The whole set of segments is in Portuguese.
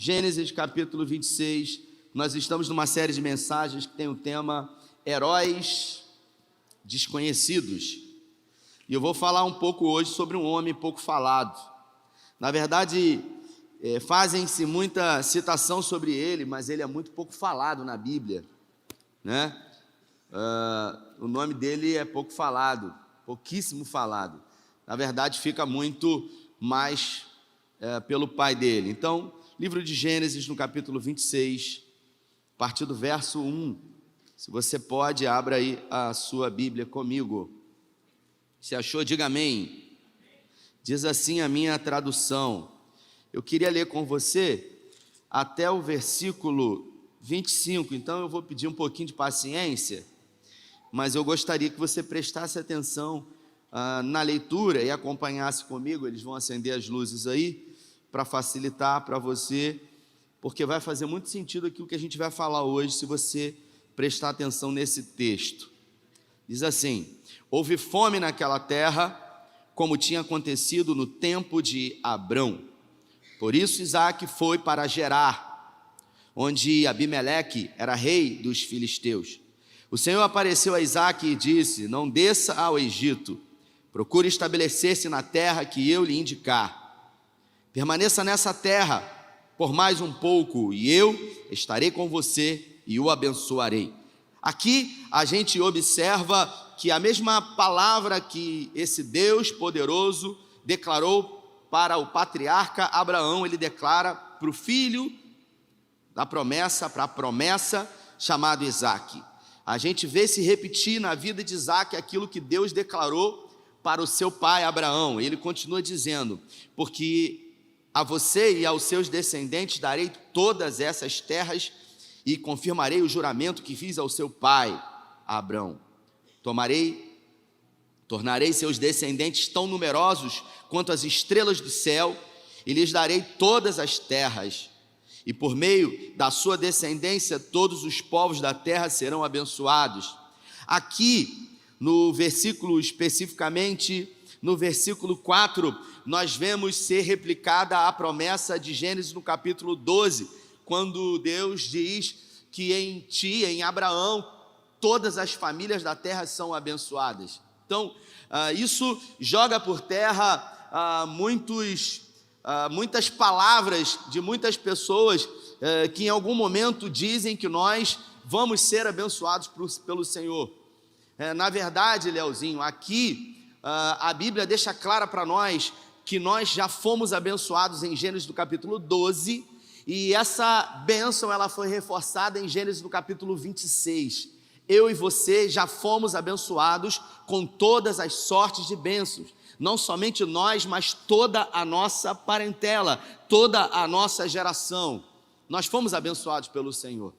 Gênesis capítulo 26, nós estamos numa série de mensagens que tem o tema Heróis Desconhecidos. E eu vou falar um pouco hoje sobre um homem pouco falado. Na verdade, fazem-se muita citação sobre ele, mas ele é muito pouco falado na Bíblia, né? O nome dele é pouco falado, pouquíssimo falado. Na verdade, fica muito mais pelo pai dele. Então, livro de Gênesis, no capítulo 26, a partir do verso 1. Se você pode, abra aí a sua Bíblia comigo. Se achou, diga amém. Diz assim a minha tradução. Eu queria ler com você até o versículo 25, então eu vou pedir um pouquinho de paciência, mas eu gostaria que você prestasse atenção na leitura e acompanhasse comigo. Eles vão acender as luzes aí, para facilitar para você, porque vai fazer muito sentido aquilo que a gente vai falar hoje, se você prestar atenção nesse texto. Diz assim: houve fome naquela terra, como tinha acontecido no tempo de Abrão. Por isso Isaque foi para Gerar, onde Abimeleque era rei dos filisteus. O Senhor apareceu a Isaque e disse: não desça ao Egito, procure estabelecer-se na terra que eu lhe indicar. Permaneça nessa terra por mais um pouco, e eu estarei com você e o abençoarei. Aqui a gente observa que a mesma palavra que esse Deus poderoso declarou para o patriarca Abraão, ele declara para o filho da promessa, para a promessa, chamado Isaque. A gente vê se repetir na vida de Isaque aquilo que Deus declarou para o seu pai Abraão. Ele continua dizendo: porque a você e aos seus descendentes darei todas essas terras e confirmarei o juramento que fiz ao seu pai Abrão. Tornarei seus descendentes tão numerosos quanto as estrelas do céu, e lhes darei todas as terras, e por meio da sua descendência todos os povos da terra serão abençoados. Aqui no versículo, especificamente no versículo 4, nós vemos ser replicada a promessa de Gênesis no capítulo 12, quando Deus diz que em ti, em Abraão, todas as famílias da terra são abençoadas. Então, isso joga por terra muitas palavras de muitas pessoas que em algum momento dizem que nós vamos ser abençoados pelo Senhor. Na verdade, Leozinho, aqui a Bíblia deixa clara para nós que nós já fomos abençoados em Gênesis do capítulo 12, e essa bênção ela foi reforçada em Gênesis do capítulo 26. Eu e você já fomos abençoados com todas as sortes de bênçãos, não somente nós, mas toda a nossa parentela, toda a nossa geração. Nós fomos abençoados pelo Senhor.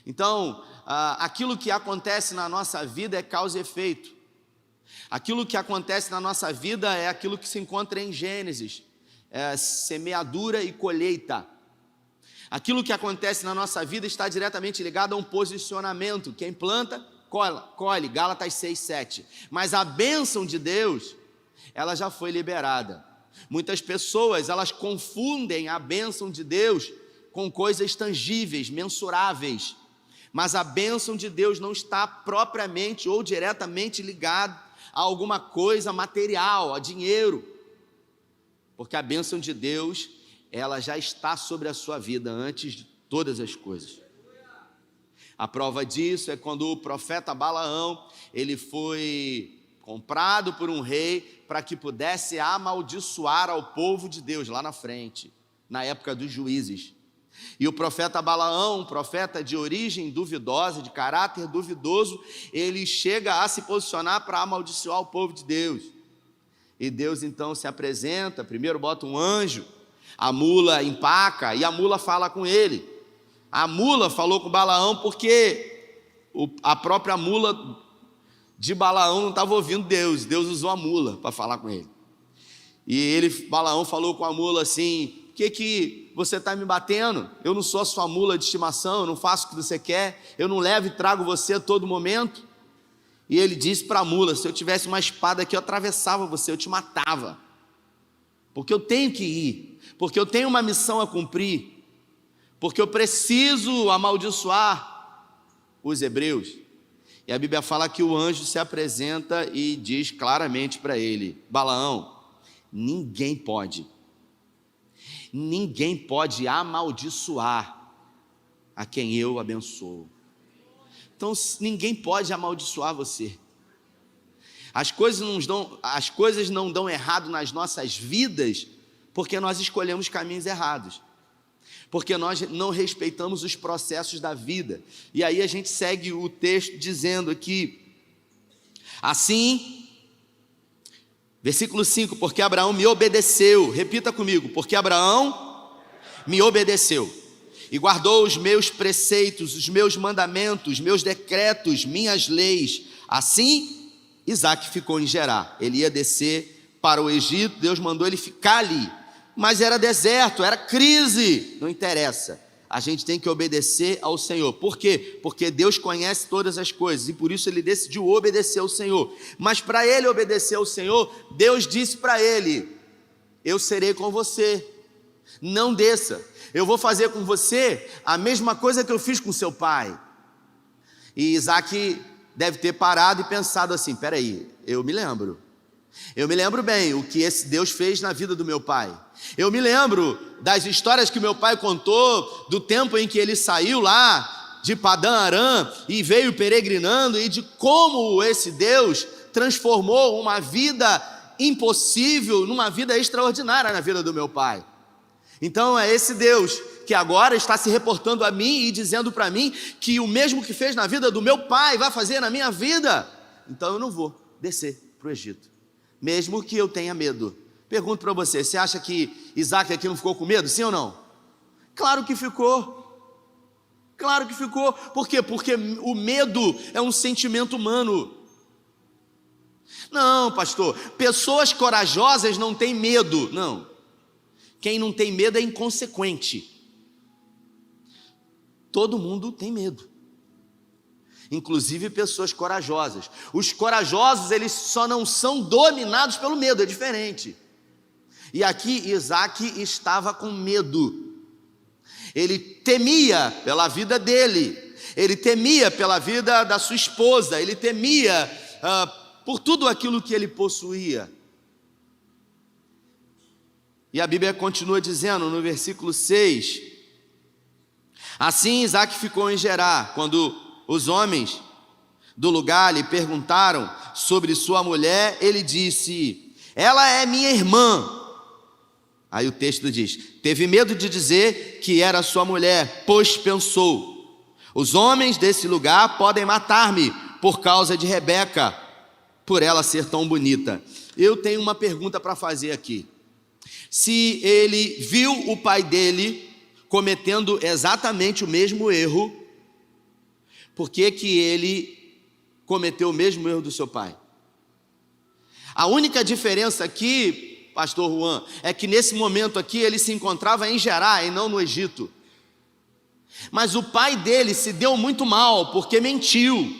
Então, aquilo que acontece na nossa vida é causa e efeito. Aquilo que acontece na nossa vida é aquilo que se encontra em Gênesis, semeadura e colheita. Aquilo que acontece na nossa vida está diretamente ligado a um posicionamento. Quem planta, colhe, Gálatas 6:7. Mas a bênção de Deus, ela já foi liberada. Muitas pessoas, elas confundem a bênção de Deus com coisas tangíveis, mensuráveis. Mas a bênção de Deus não está propriamente ou diretamente ligada a alguma coisa material, a dinheiro, porque a bênção de Deus, ela já está sobre a sua vida antes de todas as coisas. A prova disso é quando o profeta Balaão, ele foi comprado por um rei para que pudesse amaldiçoar ao povo de Deus lá na frente, na época dos juízes. E o profeta Balaão, um profeta de origem duvidosa, de caráter duvidoso, ele chega a se posicionar para amaldiçoar o povo de Deus. E Deus então se apresenta, primeiro bota um anjo, a mula empaca e a mula fala com ele. A mula falou com Balaão porque a própria mula de Balaão não estava ouvindo Deus. Deus usou a mula para falar com ele. E Balaão falou com a mula assim: que você está me batendo? Eu não sou a sua mula de estimação, eu não faço o que você quer, eu não levo e trago você a todo momento. E ele disse para a mula: se eu tivesse uma espada aqui, eu atravessava você, eu te matava. porque eu tenho que ir, porque eu tenho uma missão a cumprir, porque eu preciso amaldiçoar os hebreus. E a Bíblia fala que o anjo se apresenta e diz claramente para ele: Balaão, ninguém pode amaldiçoar a quem eu abençoo. Então ninguém pode amaldiçoar você. As coisas não dão errado nas nossas vidas porque nós escolhemos caminhos errados, porque nós não respeitamos os processos da vida. E aí a gente segue o texto dizendo aqui, assim, versículo 5, porque Abraão me obedeceu, repita comigo, porque Abraão me obedeceu, e guardou os meus preceitos, os meus mandamentos, meus decretos, minhas leis. Assim, Isaque ficou em Gerar. Ele ia descer para o Egito, Deus mandou ele ficar ali, mas era deserto, era crise, não interessa, a gente tem que obedecer ao Senhor. Por quê? Porque Deus conhece todas as coisas, e por isso ele decidiu obedecer ao Senhor. Mas para ele obedecer ao Senhor, Deus disse para ele: eu serei com você, não desça, eu vou fazer com você a mesma coisa que eu fiz com seu pai. E Isaque deve ter parado e pensado assim: peraí, eu me lembro bem o que esse Deus fez na vida do meu pai. Eu me lembro das histórias que meu pai contou, do tempo em que ele saiu lá de Padã Arã e veio peregrinando, e de como esse Deus transformou uma vida impossível numa vida extraordinária na vida do meu pai. Então é esse Deus que agora está se reportando a mim e dizendo para mim que o mesmo que fez na vida do meu pai vai fazer na minha vida. Então eu não vou descer para o Egito, mesmo que eu tenha medo. Pergunto para você, você acha que Isaque aqui não ficou com medo, sim ou não? Claro que ficou. Claro que ficou. Por quê? Porque o medo é um sentimento humano. Não, pastor, pessoas corajosas não têm medo. Não. Quem não tem medo é inconsequente. Todo mundo tem medo, inclusive pessoas corajosas. Os corajosos, eles só não são dominados pelo medo, é diferente. E aqui Isaque estava com medo. Ele temia pela vida dele, ele temia pela vida da sua esposa, ele temia por tudo aquilo que ele possuía. E a Bíblia continua dizendo no versículo 6: assim Isaque ficou em Gerar. Quando os homens do lugar lhe perguntaram sobre sua mulher, ele disse: ela é minha irmã. Aí o texto diz: teve medo de dizer que era sua mulher, pois pensou: os homens desse lugar podem matar-me por causa de Rebeca, por ela ser tão bonita. Eu tenho uma pergunta para fazer aqui. Se ele viu o pai dele cometendo exatamente o mesmo erro, por que que ele cometeu o mesmo erro do seu pai? A única diferença aqui, pastor Juan, é que nesse momento aqui ele se encontrava em Gerar e não no Egito. Mas o pai dele se deu muito mal porque mentiu,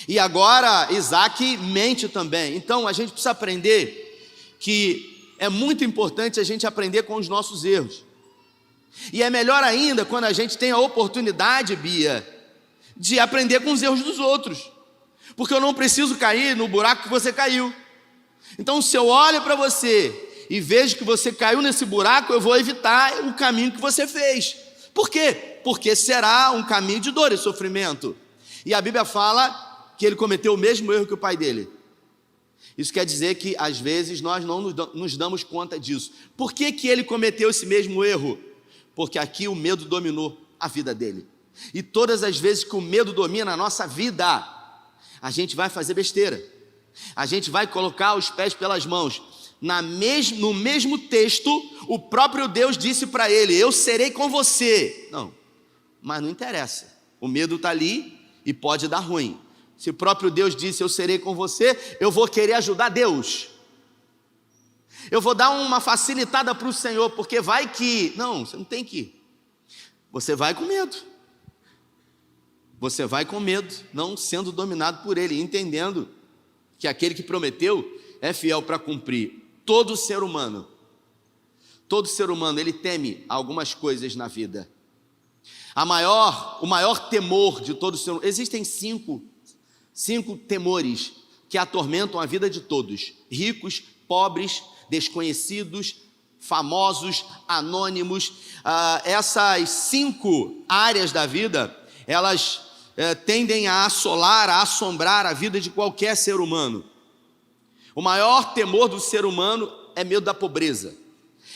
e agora Isaque mente também. Então a gente precisa aprender que é muito importante a gente aprender com os nossos erros. E é melhor ainda quando a gente tem a oportunidade, Bia, de aprender com os erros dos outros, porque eu não preciso cair no buraco que você caiu. Então, se eu olho para você e vejo que você caiu nesse buraco, eu vou evitar o caminho que você fez. Por quê? Porque será um caminho de dor e sofrimento. E a Bíblia fala que ele cometeu o mesmo erro que o pai dele. Isso quer dizer que às vezes nós não nos damos conta disso. Por que que ele cometeu esse mesmo erro? Porque aqui o medo dominou a vida dele. E todas as vezes que o medo domina a nossa vida, a gente vai fazer besteira. A gente vai colocar os pés pelas mãos. No mesmo texto, o próprio Deus disse para ele: eu serei com você. Não, mas não interessa. O medo está ali e pode dar ruim. Se o próprio Deus disse: eu serei com você, eu vou querer ajudar Deus. Eu vou dar uma facilitada para o Senhor, porque vai que... Não, você não tem que ir. Você vai com medo. Você vai com medo, não sendo dominado por Ele, entendendo que aquele que prometeu é fiel para cumprir. Todo ser humano Todo ser humano, ele teme algumas coisas na vida. O maior temor de todo ser humano, existem cinco temores que atormentam a vida de todos: ricos, pobres, desconhecidos, famosos, anônimos. Essas 5 áreas da vida, elas tendem a assolar, a assombrar a vida de qualquer ser humano. O maior temor do ser humano é medo da pobreza,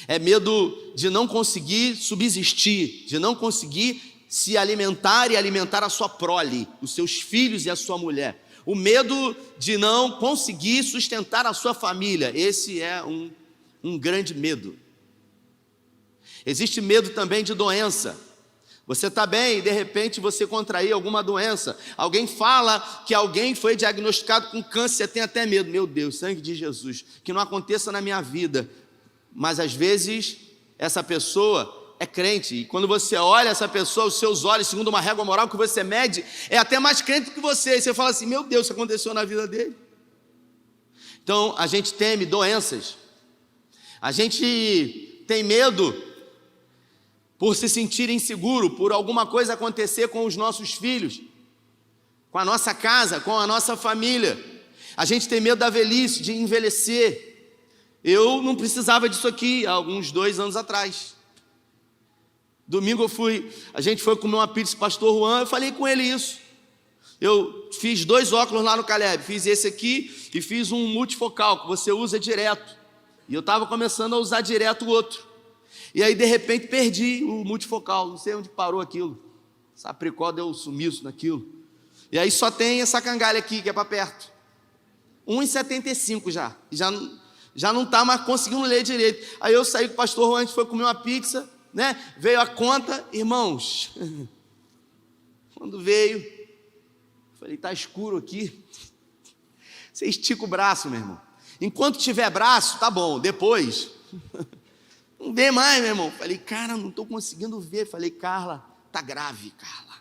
é medo de não conseguir subsistir, de não conseguir se alimentar e alimentar a sua prole, os seus filhos e a sua mulher. O medo de não conseguir sustentar a sua família, esse é um grande medo. Existe medo também de doença. Você está bem e de repente você contrair alguma doença. Alguém fala que alguém foi diagnosticado com câncer, você tem até medo. Meu Deus, sangue de Jesus, que não aconteça na minha vida. Mas às vezes essa pessoa é crente, e quando você olha essa pessoa, os seus olhos, segundo uma régua moral que você mede, é até mais crente do que você. E você fala assim: meu Deus, isso aconteceu na vida dele. Então a gente teme doenças, a gente tem medo por se sentir inseguro, por alguma coisa acontecer com os nossos filhos, com a nossa casa, com a nossa família. A gente tem medo da velhice, de envelhecer. Eu não precisava disso aqui há uns 2 anos atrás. Domingo a gente foi comer uma pizza com o pastor Juan, eu falei com ele isso. Eu fiz 2 óculos lá no Caleb, fiz esse aqui e fiz um multifocal, que você usa direto. E eu estava começando a usar direto o outro. E aí de repente perdi o multifocal, não sei onde parou aquilo. Sapricó deu sumiço naquilo. E aí só tem essa cangalha aqui, que é para perto. 1,75 já não está mais conseguindo ler direito. Aí eu saí com o pastor Juan, a gente foi comer uma pizza, né? Veio a conta, irmãos. Quando veio, falei: tá escuro aqui. Você estica o braço, meu irmão. Enquanto tiver braço, tá bom. Depois, não vê mais, meu irmão. Falei: cara, não estou conseguindo ver. Falei: Carla, tá grave, Carla.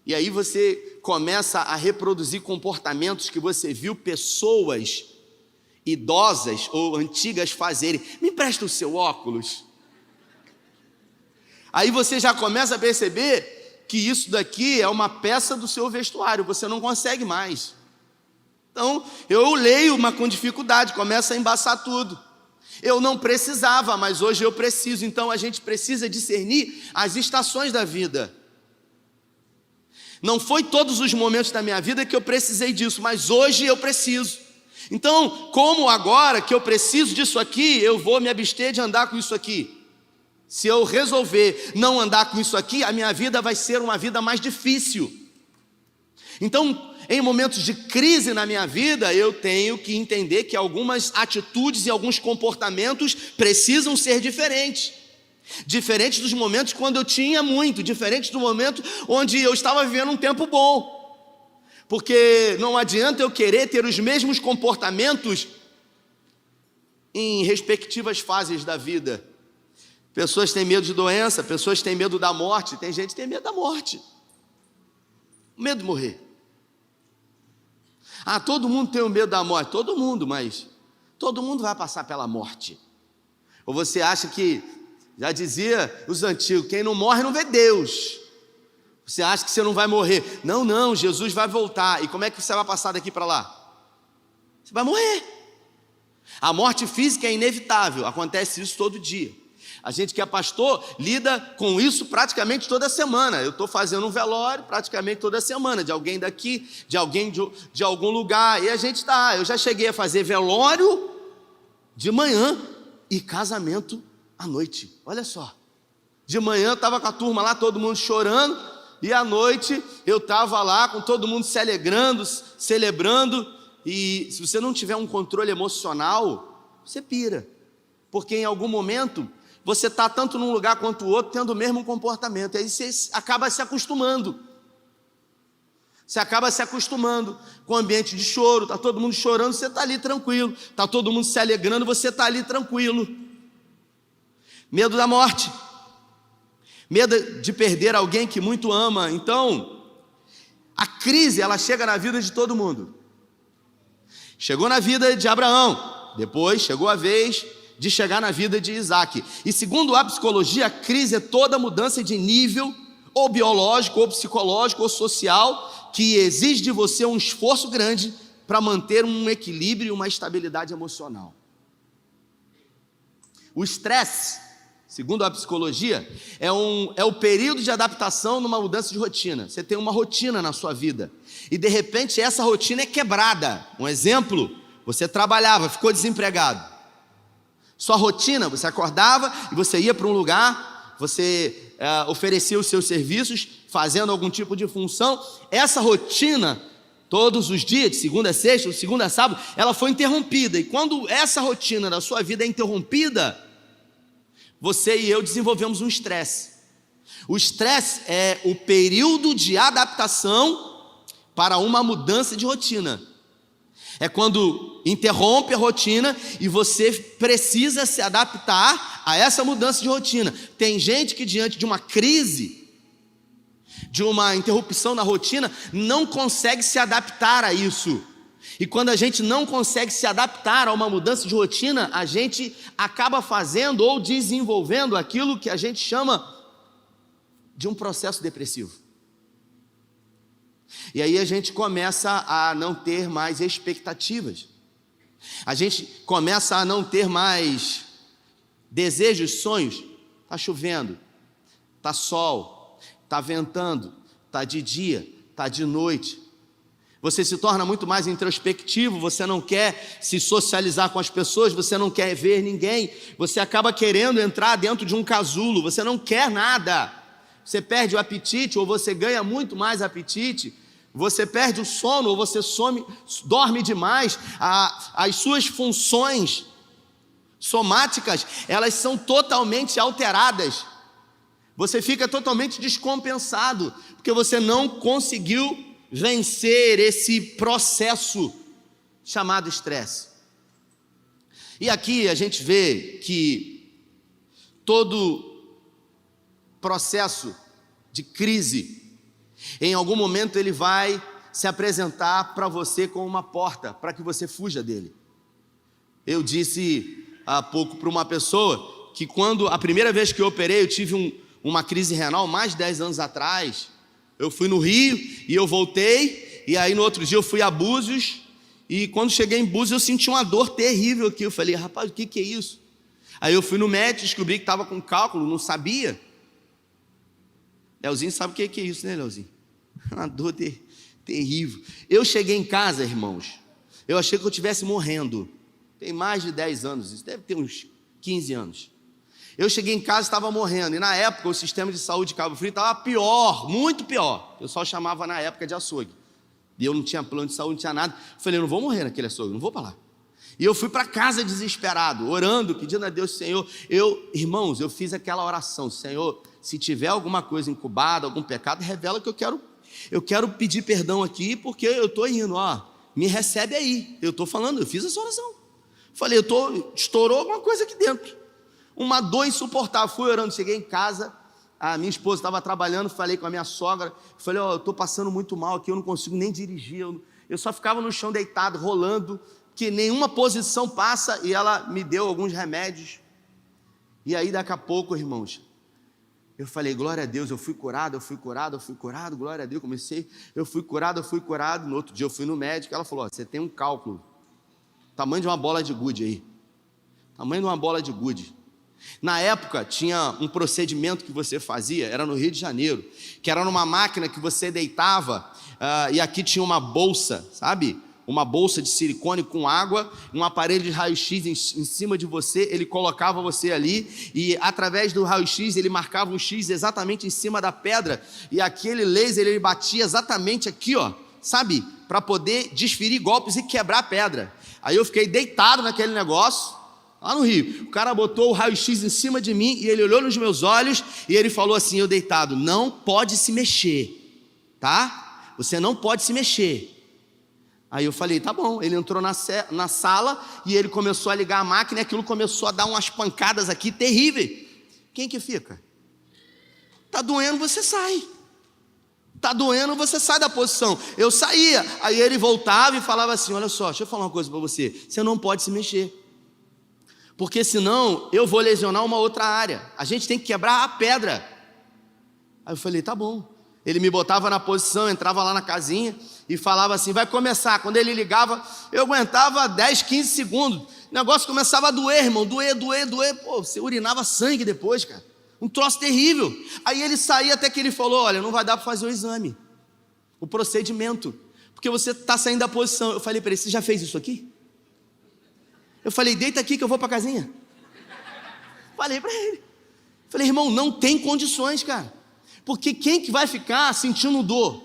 E aí você começa a reproduzir comportamentos que você viu pessoas idosas ou antigas fazerem. Me empresta o seu óculos. Aí você já começa a perceber que isso daqui é uma peça do seu vestuário, você não consegue mais. Então, eu leio com dificuldade, começa a embaçar tudo. Eu não precisava, mas hoje eu preciso. Então, a gente precisa discernir as estações da vida. Não foi todos os momentos da minha vida que eu precisei disso, mas hoje eu preciso. Então, como agora que eu preciso disso aqui, eu vou me abster de andar com isso aqui. Se eu resolver não andar com isso aqui, a minha vida vai ser uma vida mais difícil. Então, em momentos de crise na minha vida, eu tenho que entender que algumas atitudes e alguns comportamentos precisam ser diferentes. Diferentes dos momentos quando eu tinha muito, diferentes do momento onde eu estava vivendo um tempo bom. Porque não adianta eu querer ter os mesmos comportamentos em respectivas fases da vida. Pessoas têm medo de doença, pessoas têm medo da morte, tem gente que tem medo da morte. Medo de morrer. Todo mundo tem o medo da morte, todo mundo, mas todo mundo vai passar pela morte. Ou você acha que, já dizia os antigos, quem não morre não vê Deus. Você acha que você não vai morrer. Não, Jesus vai voltar. E como é que você vai passar daqui para lá? Você vai morrer. A morte física é inevitável, acontece isso todo dia. A gente que é pastor lida com isso praticamente toda semana. Eu estou fazendo um velório praticamente toda semana, de alguém daqui, de alguém de algum lugar. E a gente está, eu já cheguei a fazer velório de manhã e casamento à noite. Olha só, de manhã eu estava com a turma lá, todo mundo chorando, e à noite eu estava lá com todo mundo se alegrando, celebrando. E se você não tiver um controle emocional, você pira, porque em algum momento você está tanto num lugar quanto o outro tendo o mesmo comportamento, e aí você acaba se acostumando. Você acaba se acostumando com o ambiente de choro, está todo mundo chorando, você está ali tranquilo, está todo mundo se alegrando, você está ali tranquilo. Medo da morte, medo de perder alguém que muito ama. Então, a crise, ela chega na vida de todo mundo. Chegou na vida de Abraão, depois chegou a vez de chegar na vida de Isaac. E segundo a psicologia, a crise é toda mudança de nível, ou biológico, ou psicológico, ou social, que exige de você um esforço grande para manter um equilíbrio e uma estabilidade emocional. O estresse, segundo a psicologia, é o período de adaptação numa mudança de rotina. Você tem uma rotina na sua vida e de repente essa rotina é quebrada. Um exemplo, você trabalhava, ficou desempregado. Sua rotina, você acordava e você ia para um lugar, você oferecia os seus serviços, fazendo algum tipo de função. Essa rotina, todos os dias, de segunda a sexta, de segunda a sábado, ela foi interrompida. E quando essa rotina da sua vida é interrompida, você e eu desenvolvemos um estresse. O estresse é o período de adaptação para uma mudança de rotina. É quando interrompe a rotina e você precisa se adaptar a essa mudança de rotina. Tem gente que diante de uma crise, de uma interrupção na rotina, não consegue se adaptar a isso. E quando a gente não consegue se adaptar a uma mudança de rotina, a gente acaba fazendo ou desenvolvendo aquilo que a gente chama de um processo depressivo. E aí a gente começa a não ter mais expectativas. A gente começa a não ter mais desejos, sonhos. Está chovendo, está sol, está ventando, está de dia, está de noite. Você se torna muito mais introspectivo, você não quer se socializar com as pessoas, você não quer ver ninguém, você acaba querendo entrar dentro de um casulo, você não quer nada. Você perde o apetite ou você ganha muito mais apetite, você perde o sono ou você dorme demais. As suas funções somáticas, elas são totalmente alteradas. Você fica totalmente descompensado, porque você não conseguiu vencer esse processo chamado estresse. E aqui a gente vê que todo processo de crise, em algum momento ele vai se apresentar para você como uma porta, para que você fuja dele. Eu disse há pouco para uma pessoa que quando a primeira vez que eu operei, eu tive uma crise renal, mais de 10 anos atrás. Eu fui no Rio e eu voltei, e aí no outro dia eu fui a Búzios, e quando cheguei em Búzios eu senti uma dor terrível aqui. Eu falei, rapaz, o que é isso? Aí eu fui no médico, descobri que estava com cálculo, não sabia. Leozinho sabe o que é isso, né, Leozinho? Uma dor terrível. Eu cheguei em casa, irmãos, eu achei que eu estivesse morrendo. Tem mais de 10 anos, isso deve ter uns 15 anos. Eu cheguei em casa e estava morrendo, e na época o sistema de saúde de Cabo Frio estava pior, muito pior. O pessoal chamava na época de açougue, e eu não tinha plano de saúde, não tinha nada. Eu falei, eu não vou morrer naquele açougue, não vou para lá. E eu fui para casa desesperado, orando, pedindo a Deus, Senhor, irmãos, eu fiz aquela oração, Senhor, se tiver alguma coisa incubada, algum pecado, revela que eu quero pedir perdão aqui, porque eu estou indo, me recebe aí. Eu estou falando, eu fiz essa oração. Falei, estourou alguma coisa aqui dentro. Uma dor insuportável, fui orando, cheguei em casa, a minha esposa estava trabalhando, falei com a minha sogra, falei, eu estou passando muito mal aqui, eu não consigo nem dirigir, eu só ficava no chão deitado, rolando, que nenhuma posição passa, e ela me deu alguns remédios, e aí daqui a pouco, irmãos, eu falei, glória a Deus, eu fui curado, glória a Deus, eu fui curado, no outro dia eu fui no médico, ela falou, você tem um cálculo, tamanho de uma bola de gude aí, Na época tinha um procedimento que você fazia, era no Rio de Janeiro, que era numa máquina que você deitava, e aqui tinha uma bolsa, sabe? Uma bolsa de silicone com água, um aparelho de raio-x em cima de você, ele colocava você ali, e através do raio-x ele marcava um X exatamente em cima da pedra, e aquele laser ele batia exatamente aqui, sabe? Para poder desferir golpes e quebrar a pedra. Aí eu fiquei deitado naquele negócio, lá no Rio, o cara botou o raio-x em cima de mim, e ele olhou nos meus olhos, e ele falou assim, eu deitado, não pode se mexer, tá? Você não pode se mexer. Aí eu falei, tá bom. Ele entrou na sala, e ele começou a ligar a máquina, e aquilo começou a dar umas pancadas aqui, terríveis. Quem que fica? Tá doendo, você sai. Tá doendo, você sai da posição. Eu saía, aí ele voltava e falava assim, olha só, deixa eu falar uma coisa para você, você não pode se mexer. porque senão eu vou lesionar uma outra área. A gente tem que quebrar a pedra. Aí eu falei, tá bom. Ele me botava na posição, entrava lá na casinha e falava assim, vai começar. Quando ele ligava, eu aguentava 10, 15 segundos. O negócio começava a doer, irmão, doer. Pô, você urinava sangue depois, cara. Um troço terrível. Aí ele saía até que ele falou, olha, não vai dar para fazer o exame, o procedimento, porque você está saindo da posição. Eu falei para ele, você já fez isso aqui? Eu falei, deita aqui que eu vou para a casinha. Falei para ele. Falei, irmão, não tem condições, cara. Porque quem que vai ficar sentindo dor?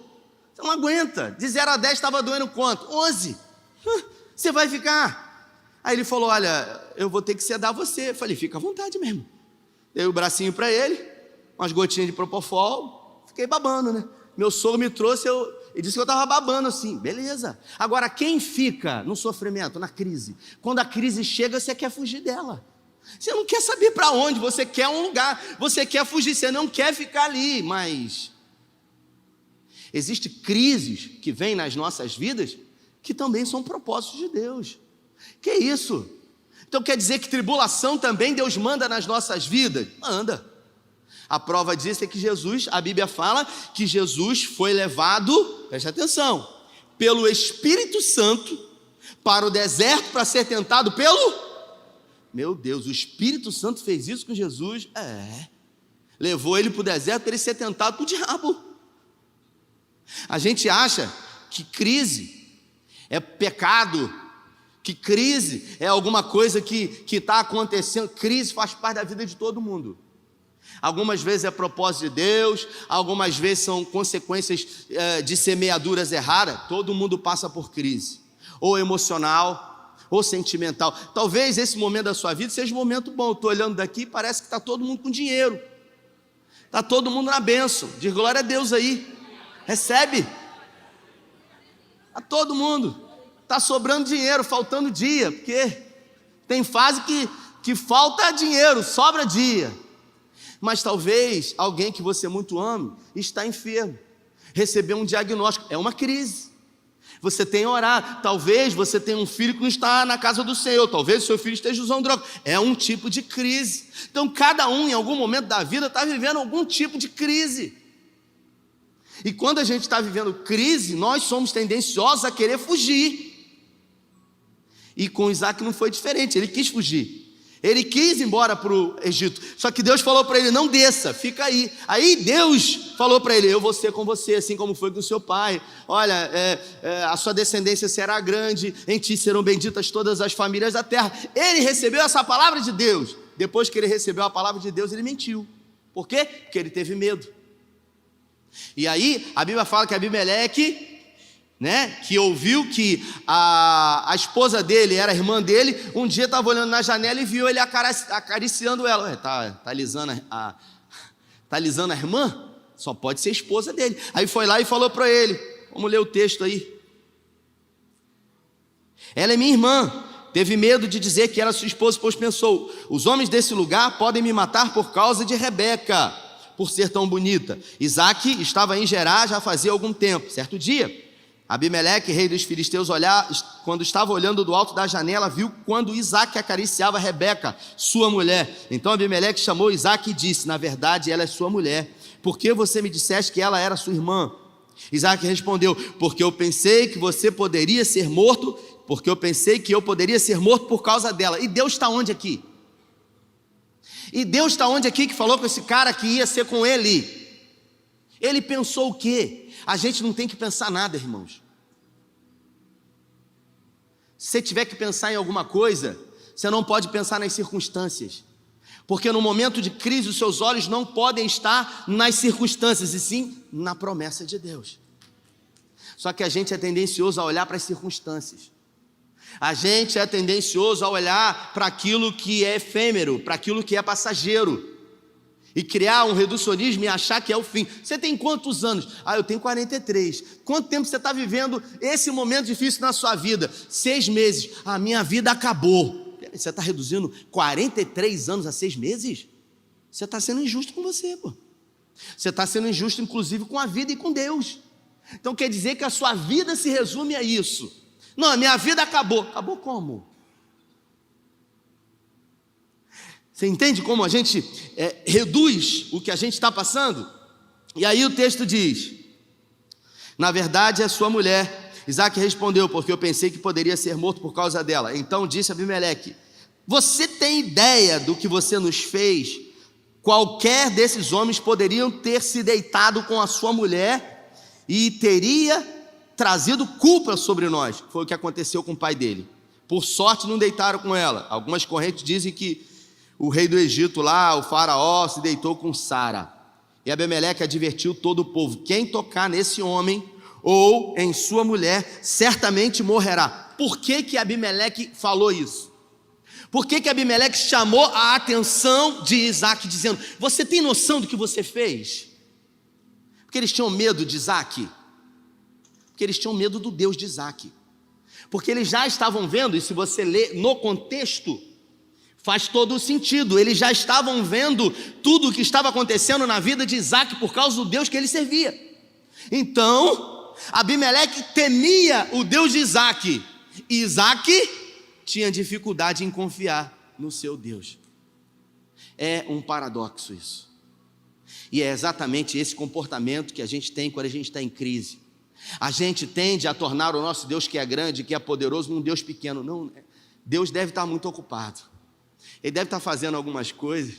Você não aguenta. De 0 a 10 estava doendo quanto? 11. Você vai ficar. Aí ele falou, olha, eu vou ter que sedar você. Eu falei, fica à vontade mesmo. Dei o bracinho para ele, umas gotinhas de propofol, fiquei babando, né? Meu sogro me trouxe, ele disse que eu estava babando assim, beleza. Agora, quem fica no sofrimento, na crise? Quando a crise chega, você quer fugir dela. Você não quer saber para onde, você quer um lugar, você quer fugir, você não quer ficar ali, mas existem crises que vêm nas nossas vidas que também são propósitos de Deus. Que é isso? Então quer dizer que tribulação também Deus manda nas nossas vidas? Manda. A prova disso é que Jesus, a Bíblia fala que Jesus foi levado, preste atenção, pelo Espírito Santo para o deserto para ser tentado pelo... Meu Deus, o Espírito Santo fez isso com Jesus? Levou ele para o deserto para ele ser tentado por diabo. A gente acha que crise é pecado, que crise é alguma coisa que está acontecendo. Crise faz parte da vida de todo mundo. Algumas vezes é propósito de Deus, algumas vezes são consequências de semeaduras erradas. Todo mundo passa por crise, ou emocional, ou sentimental. Talvez esse momento da sua vida seja um momento bom. Eu estou olhando daqui e parece que está todo mundo com dinheiro, está todo mundo na bênção. Diz glória a Deus aí, recebe. Está todo mundo, está sobrando dinheiro, faltando dia, porque tem fase que falta dinheiro, sobra dia. Mas talvez alguém que você muito ama está enfermo, recebeu um diagnóstico, é uma crise. Você tem que orar. Talvez você tenha um filho que não está na casa do Senhor, talvez o seu filho esteja usando droga, é um tipo de crise. Então cada um em algum momento da vida está vivendo algum tipo de crise. E quando a gente está vivendo crise, nós somos tendenciosos a querer fugir. E com Isaac não foi diferente, ele quis fugir. Ele quis ir embora para o Egito, só que Deus falou para ele, não desça, fica aí. Aí Deus falou para ele, eu vou ser com você, assim como foi com o seu pai. Olha, a sua descendência será grande, em ti serão benditas todas as famílias da terra. Ele recebeu essa palavra de Deus. Depois que ele recebeu a palavra de Deus, ele mentiu. Por quê? Porque ele teve medo. E aí a Bíblia fala que Abimeleque, que ouviu que a esposa dele era a irmã dele, um dia estava olhando na janela e viu ele acariciando ela. Tá alisando a irmã? Só pode ser a esposa dele. Aí foi lá e falou para ele, vamos ler o texto aí. Ela é minha irmã, teve medo de dizer que era sua esposa, pois pensou, os homens desse lugar podem me matar por causa de Rebeca, por ser tão bonita. Isaac estava em Gerar já fazia algum tempo. Certo dia, Abimeleque, rei dos filisteus, quando estava olhando do alto da janela, viu quando Isaac acariciava Rebeca, sua mulher. Então Abimeleque chamou Isaac e disse, na verdade ela é sua mulher, por que você me disseste que ela era sua irmã? Isaac respondeu, porque eu pensei que você poderia ser morto, porque eu pensei que eu poderia ser morto por causa dela. E Deus está onde aqui? E Deus está onde aqui que falou com esse cara que ia ser com ele? Ele pensou o quê? A gente não tem que pensar nada, irmãos. Se você tiver que pensar em alguma coisa, você não pode pensar nas circunstâncias. Porque no momento de crise, os seus olhos não podem estar nas circunstâncias, e sim na promessa de Deus. Só que a gente é tendencioso a olhar para as circunstâncias. A gente é tendencioso a olhar para aquilo que é efêmero, para aquilo que é passageiro. E criar um reducionismo e achar que é o fim. Você tem quantos anos? Eu tenho 43. Quanto tempo você está vivendo esse momento difícil na sua vida? 6 meses. A minha vida acabou. Você está reduzindo 43 anos a 6 meses? Você está sendo injusto com você, pô. Você está sendo injusto, inclusive, com a vida e com Deus. Então quer dizer que a sua vida se resume a isso. Não, a minha vida acabou. Acabou como? Você entende como a gente reduz o que a gente está passando? E aí o texto diz: na verdade é sua mulher. Isaac respondeu: porque eu pensei que poderia ser morto por causa dela. Então disse Abimeleque: você tem ideia do que você nos fez? Qualquer desses homens poderiam ter se deitado com a sua mulher e teria trazido culpa sobre nós. Foi o que aconteceu com o pai dele. Por sorte não deitaram com ela. Algumas correntes dizem que o rei do Egito lá, o faraó, se deitou com Sara. E Abimeleque advertiu todo o povo: quem tocar nesse homem ou em sua mulher, certamente morrerá. Por que que Abimeleque falou isso? Por que que Abimeleque chamou a atenção de Isaac, dizendo: você tem noção do que você fez? Porque eles tinham medo de Isaac. Porque eles tinham medo do Deus de Isaac. Porque eles já estavam vendo, e se você ler no contexto, faz todo o sentido. Eles já estavam vendo tudo o que estava acontecendo na vida de Isaac por causa do Deus que ele servia. Então, Abimeleque temia o Deus de Isaac. E Isaac tinha dificuldade em confiar no seu Deus. É um paradoxo isso. E é exatamente esse comportamento que a gente tem quando a gente está em crise. A gente tende a tornar o nosso Deus, que é grande, que é poderoso, num Deus pequeno. Não, Deus deve estar muito ocupado. Ele deve estar fazendo algumas coisas.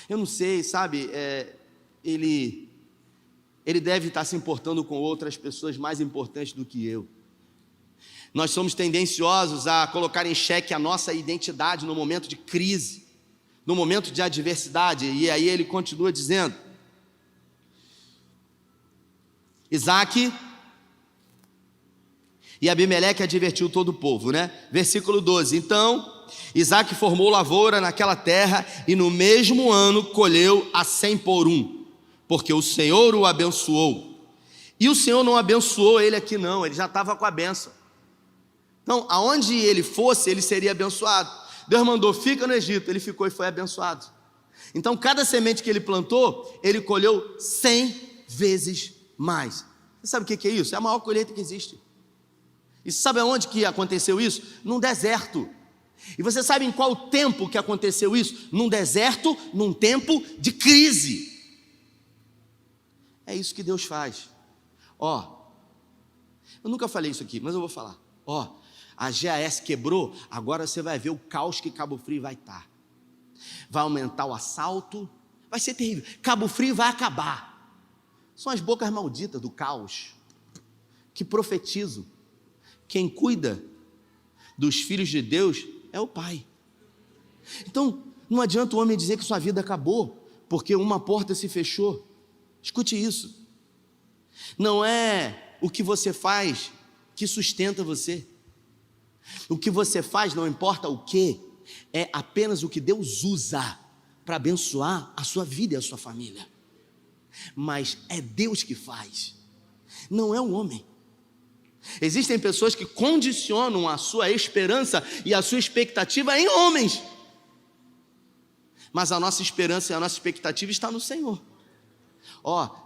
Eu não sei, sabe? Ele deve estar se importando com outras pessoas mais importantes do que eu. Nós somos tendenciosos a colocar em xeque a nossa identidade no momento de crise, no momento de adversidade. E aí ele continua dizendo: Isaac e Abimeleque advertiu todo o povo, né? Versículo 12: então Isaac formou lavoura naquela terra e no mesmo ano colheu a 100 por um, porque o Senhor o abençoou. E o Senhor não abençoou ele aqui não, ele já estava com a bênção. Então, aonde ele fosse, ele seria abençoado. Deus mandou: fica no Egito. Ele ficou e foi abençoado. Então, cada semente que ele plantou, ele colheu 100 vezes mais. Você sabe o que é isso? É a maior colheita que existe. E sabe aonde que aconteceu isso? Num deserto. E você sabe em qual tempo que aconteceu isso? Num deserto, num tempo de crise. É isso que Deus faz. Eu nunca falei isso aqui, mas eu vou falar. A GAS quebrou, agora você vai ver o caos que Cabo Frio vai estar. Vai aumentar o assalto, vai ser terrível. Cabo Frio vai acabar. São as bocas malditas do caos que profetizam. Quem cuida dos filhos de Deus é o Pai. Então, não adianta o homem dizer que sua vida acabou, porque uma porta se fechou. Escute isso. Não é o que você faz que sustenta você. O que você faz, não importa o que, é apenas o que Deus usa para abençoar a sua vida e a sua família. Mas é Deus que faz, não é o homem. Existem pessoas que condicionam a sua esperança e a sua expectativa em homens. Mas a nossa esperança e a nossa expectativa está no Senhor.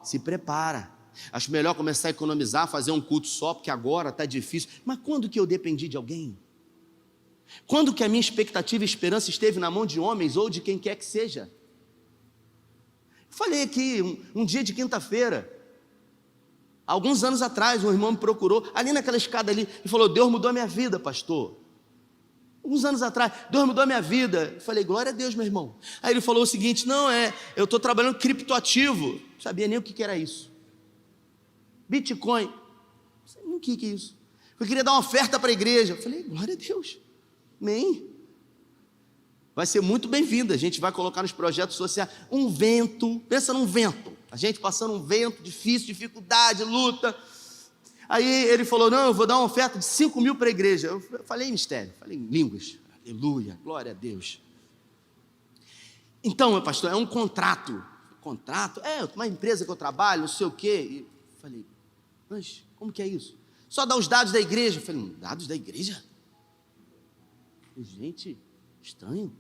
Se prepara. Acho melhor começar a economizar, fazer um culto só, porque agora está difícil. Mas quando que eu dependi de alguém? Quando que a minha expectativa e esperança esteve na mão de homens ou de quem quer que seja? Falei aqui, um dia de quinta-feira, alguns anos atrás, um irmão me procurou, ali naquela escada ali, e falou: Deus mudou a minha vida, pastor. Alguns anos atrás, Deus mudou a minha vida. Eu falei: glória a Deus, meu irmão. Aí ele falou o seguinte: eu estou trabalhando criptoativo. Não sabia nem o que era isso. Bitcoin. Não sei nem o que é isso. Eu queria dar uma oferta para a igreja. Eu falei: glória a Deus. Amém. Vai ser muito bem-vindo. A gente vai colocar nos projetos sociais um vento. Pensa num vento. A gente passando um vento difícil, dificuldade, luta. Aí ele falou: não, eu vou dar uma oferta de 5 mil para a igreja. Eu falei em mistério, falei em línguas. Aleluia, glória a Deus. Então, meu pastor, é um contrato. Contrato? Uma empresa que eu trabalho, não sei o quê. E falei: mas como que é isso? Só dá os dados da igreja. Eu falei: dados da igreja? Gente, estranho.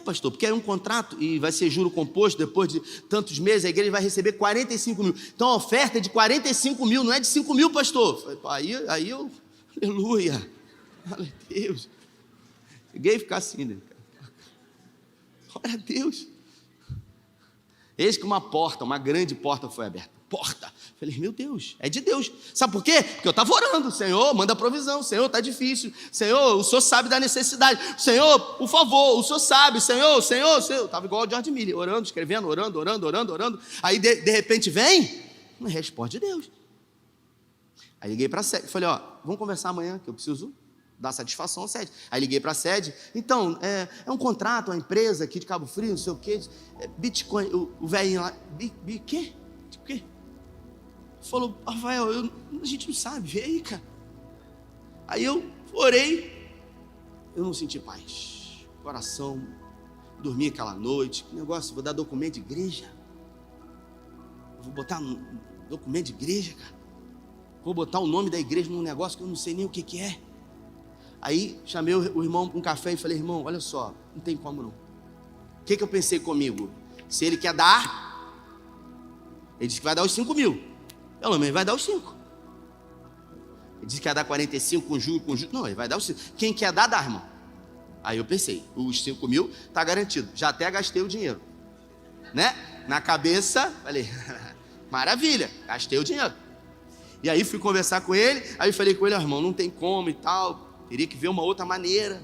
Pastor, porque é um contrato e vai ser juro composto, depois de tantos meses a igreja vai receber 45 mil. Então a oferta é de 45 mil, não é de 5 mil, pastor. Aí eu, aleluia, aleluia, Deus. Cheguei a ficar assim, né? Glória a Deus. Eis que uma porta, uma grande porta foi aberta. Porta. Falei, meu Deus, é de Deus. Sabe por quê? Porque eu estava orando. Senhor, manda provisão. Senhor, está difícil. Senhor, o Senhor sabe da necessidade. Senhor, por favor, o Senhor sabe. Senhor. Eu estava igual o George Miller, orando, escrevendo, orando. Aí, de repente, vem uma resposta de Deus. Aí liguei para a sede. Falei, vamos conversar amanhã, que eu preciso dar satisfação à sede. Aí liguei para a sede. Então, é um contrato, uma empresa aqui de Cabo Frio, não sei o quê. Bitcoin, o velhinho lá. Quê? De quê? Falou, Rafael, a gente não sabe, vê aí, cara. Aí eu orei, eu não senti paz. Coração, dormi aquela noite, que negócio, vou dar documento de igreja. Vou botar documento de igreja, cara. Vou botar o nome da igreja num negócio que eu não sei nem o que é. Aí chamei o irmão para um café e falei, irmão, olha só, não tem como não. O que eu pensei comigo? Se ele quer dar, ele disse que vai dar os 5 mil. Pelo menos vai dar os 5. Ele disse que ia dar 45 com juros. Não, ele vai dar os 5. Quem quer dar, dá, irmão. Aí eu pensei, os 5 mil está garantido. Já até gastei o dinheiro, né? Na cabeça, falei, maravilha, gastei o dinheiro. E aí fui conversar com ele. Aí falei com ele, irmão, não tem como e tal. Teria que ver uma outra maneira.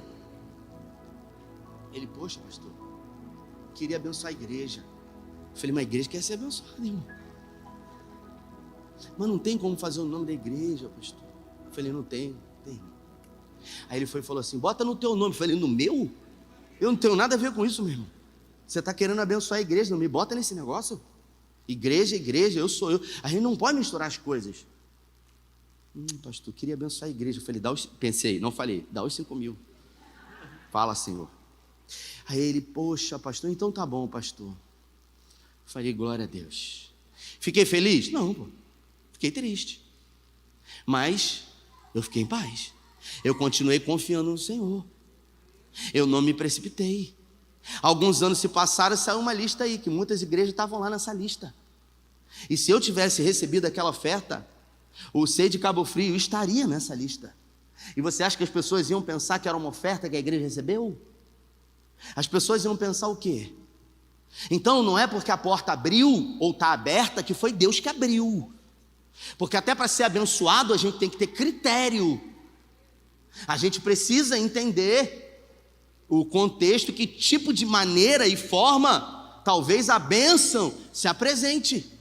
Ele, poxa, pastor, queria abençoar a igreja. Eu falei, mas a igreja quer ser abençoada, irmão. Mas não tem como fazer o nome da igreja, pastor. Eu falei, não tem. Aí ele foi e falou assim, bota no teu nome. Eu falei, no meu? Eu não tenho nada a ver com isso, meu irmão. Você está querendo abençoar a igreja, não me bota nesse negócio. Igreja, eu sou eu. A gente não pode misturar as coisas. Pastor, eu queria abençoar a igreja. Eu falei, pensei, não falei, dá os 5 mil. Fala, Senhor. Aí ele, poxa, pastor, então tá bom, pastor. Eu falei, glória a Deus. Fiquei feliz? Não, pô. Fiquei triste. Mas eu fiquei em paz. Eu continuei confiando no Senhor. Eu não me precipitei. Alguns anos se passaram, saiu uma lista aí, que muitas igrejas estavam lá nessa lista. E se eu tivesse recebido aquela oferta, o C de Cabo Frio estaria nessa lista. E você acha que as pessoas iam pensar que era uma oferta que a igreja recebeu? As pessoas iam pensar o quê? Então não é porque a porta abriu ou está aberta que foi Deus que abriu. Porque até para ser abençoado a gente tem que ter critério. A gente precisa entender o contexto, que tipo de maneira e forma talvez a bênção se apresente.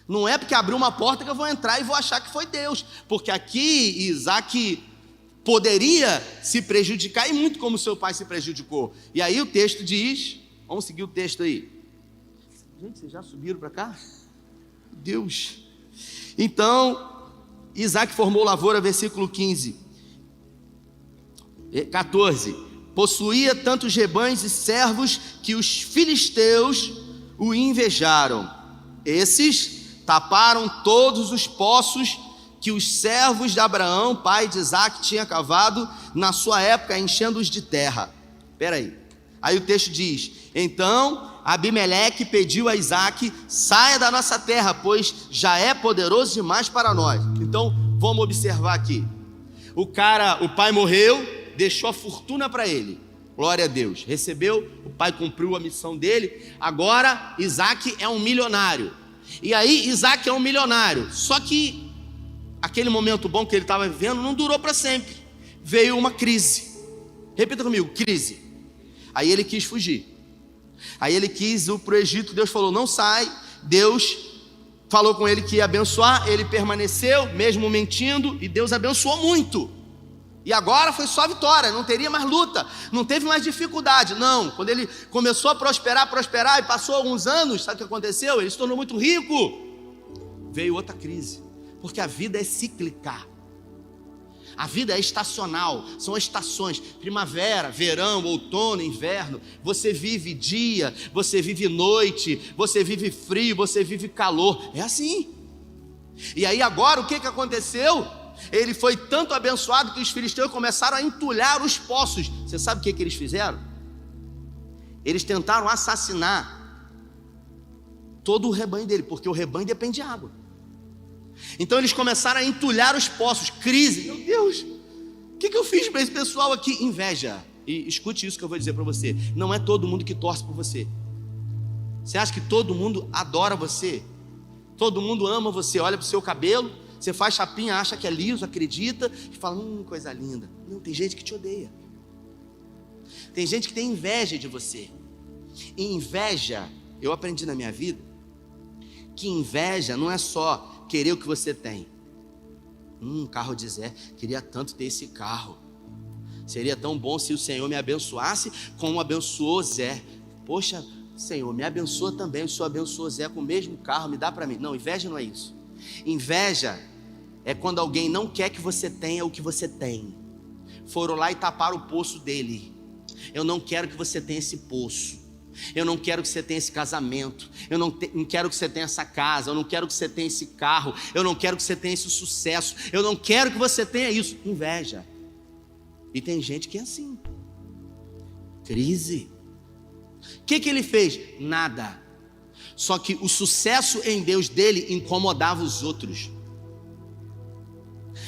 Não é porque abriu uma porta que eu vou entrar e vou achar que foi Deus. Porque aqui Isaac poderia se prejudicar, e muito como seu pai se prejudicou. E aí o texto diz, vamos seguir o texto aí. Gente, vocês já subiram para cá? Deus. Então, Isaac formou lavoura, versículo 14. Possuía tantos rebanhos e servos que os filisteus o invejaram. Esses taparam todos os poços que os servos de Abraão, pai de Isaac, tinham cavado na sua época, enchendo-os de terra. Espera aí. Aí o texto diz, então Abimeleque pediu a Isaac, saia da nossa terra, pois já é poderoso demais para nós. Então vamos observar aqui. O pai morreu, deixou a fortuna para ele. Glória a Deus. Recebeu, o pai cumpriu a missão dele. Agora Isaac é um milionário. E aí Isaac é um milionário. Só que aquele momento bom que ele estava vivendo não durou para sempre. Veio uma crise. Repita comigo, crise. Aí ele quis fugir. Aí ele quis ir para o Egito. Deus falou, não sai. Deus falou com ele que ia abençoar. Ele permaneceu, mesmo mentindo, e Deus abençoou muito. E agora foi só vitória, não teria mais luta, não teve mais dificuldade. Não, quando ele começou a prosperar e passou alguns anos, sabe o que aconteceu? Ele se tornou muito rico. Veio outra crise, porque a vida é cíclica. A vida é estacional, são as estações, primavera, verão, outono, inverno. Você vive dia, você vive noite, você vive frio, você vive calor. É assim. E aí agora o que aconteceu? Ele foi tanto abençoado que os filisteus começaram a entulhar os poços. Você sabe o que eles fizeram? Eles tentaram assassinar todo o rebanho dele, porque o rebanho depende de água. Então eles começaram a entulhar os poços. Crise. Meu Deus, o que eu fiz para esse pessoal aqui? Inveja. e escute isso que eu vou dizer para você, não é todo mundo que torce por você. Você acha que todo mundo adora você? Todo mundo ama você, olha para o seu cabelo, você faz chapinha, acha que é liso, acredita e fala, coisa linda. Não, tem gente que te odeia. Tem gente que tem inveja de você. E inveja, eu aprendi na minha vida, que inveja não é só querer o que você tem. Carro de Zé, queria tanto ter esse carro. Seria tão bom se o Senhor me abençoasse como abençoou Zé. Poxa, Senhor, me abençoa também. O Senhor abençoou Zé com o mesmo carro, me dá para mim. Não, inveja não é isso. Inveja é quando alguém não quer que você tenha o que você tem. Foram lá e taparam o poço dele. Eu não quero que você tenha esse poço. Eu não quero que você tenha esse casamento. Eu não quero que você tenha essa casa. Eu não quero que você tenha esse carro. Eu não quero que você tenha esse sucesso. Eu não quero que você tenha isso. Inveja. E tem gente que é assim. Crise. O que ele fez? Nada. Só que o sucesso em Deus dele incomodava os outros.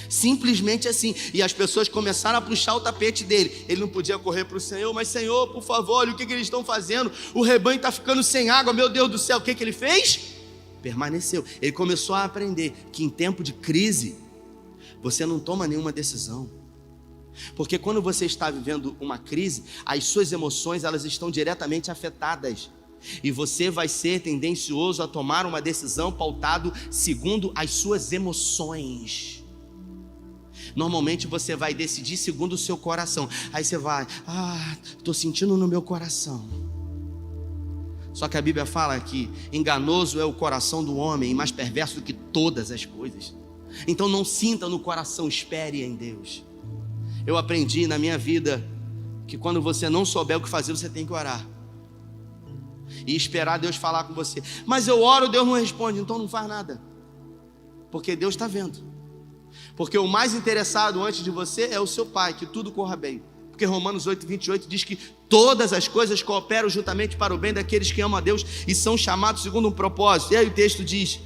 Simplesmente assim. E as pessoas começaram a puxar o tapete dele. Ele não podia correr para o Senhor. Mas Senhor, por favor, olha o que eles estão fazendo. O rebanho está ficando sem água. Meu Deus do céu. O que ele fez? Permaneceu. Ele começou a aprender que em tempo de crise você não toma nenhuma decisão. Porque quando você está vivendo uma crise, as suas emoções elas estão diretamente afetadas. E você vai ser tendencioso a tomar uma decisão pautado segundo as suas emoções. Normalmente você vai decidir segundo o seu coração. Aí você vai, estou sentindo no meu coração. Só que a Bíblia fala que enganoso é o coração do homem e mais perverso do que todas as coisas. Então não sinta no coração, espere em Deus. Eu aprendi na minha vida que quando você não souber o que fazer, você tem que orar. E esperar Deus falar com você. Mas eu oro, Deus não responde, então não faz nada. Porque Deus está vendo. Porque o mais interessado antes de você é o seu Pai, que tudo corra bem. Porque Romanos 8:28 diz que todas as coisas cooperam juntamente para o bem daqueles que amam a Deus e são chamados segundo um propósito. E aí o texto diz,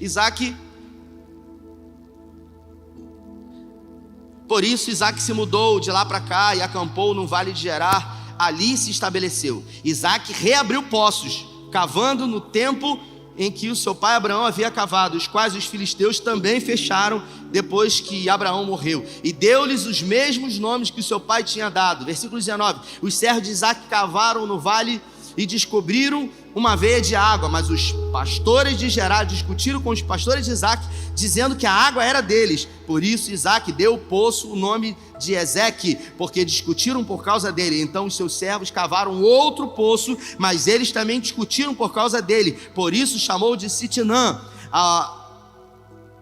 por isso Isaac se mudou de lá para cá e acampou no vale de Gerar, ali se estabeleceu. Isaac reabriu poços, cavando no tempo em que o seu pai Abraão havia cavado, os quais os filisteus também fecharam depois que Abraão morreu, e deu-lhes os mesmos nomes que o seu pai tinha dado. Versículo 19, os servos de Isaac cavaram no vale e descobriram uma veia de água, mas os pastores de Gerar discutiram com os pastores de Isaac, dizendo que a água era deles. Por isso Isaac deu ao poço o nome de Ezeque, porque discutiram por causa dele. Então os seus servos cavaram outro poço, mas eles também discutiram por causa dele. Por isso chamou de Sitinã.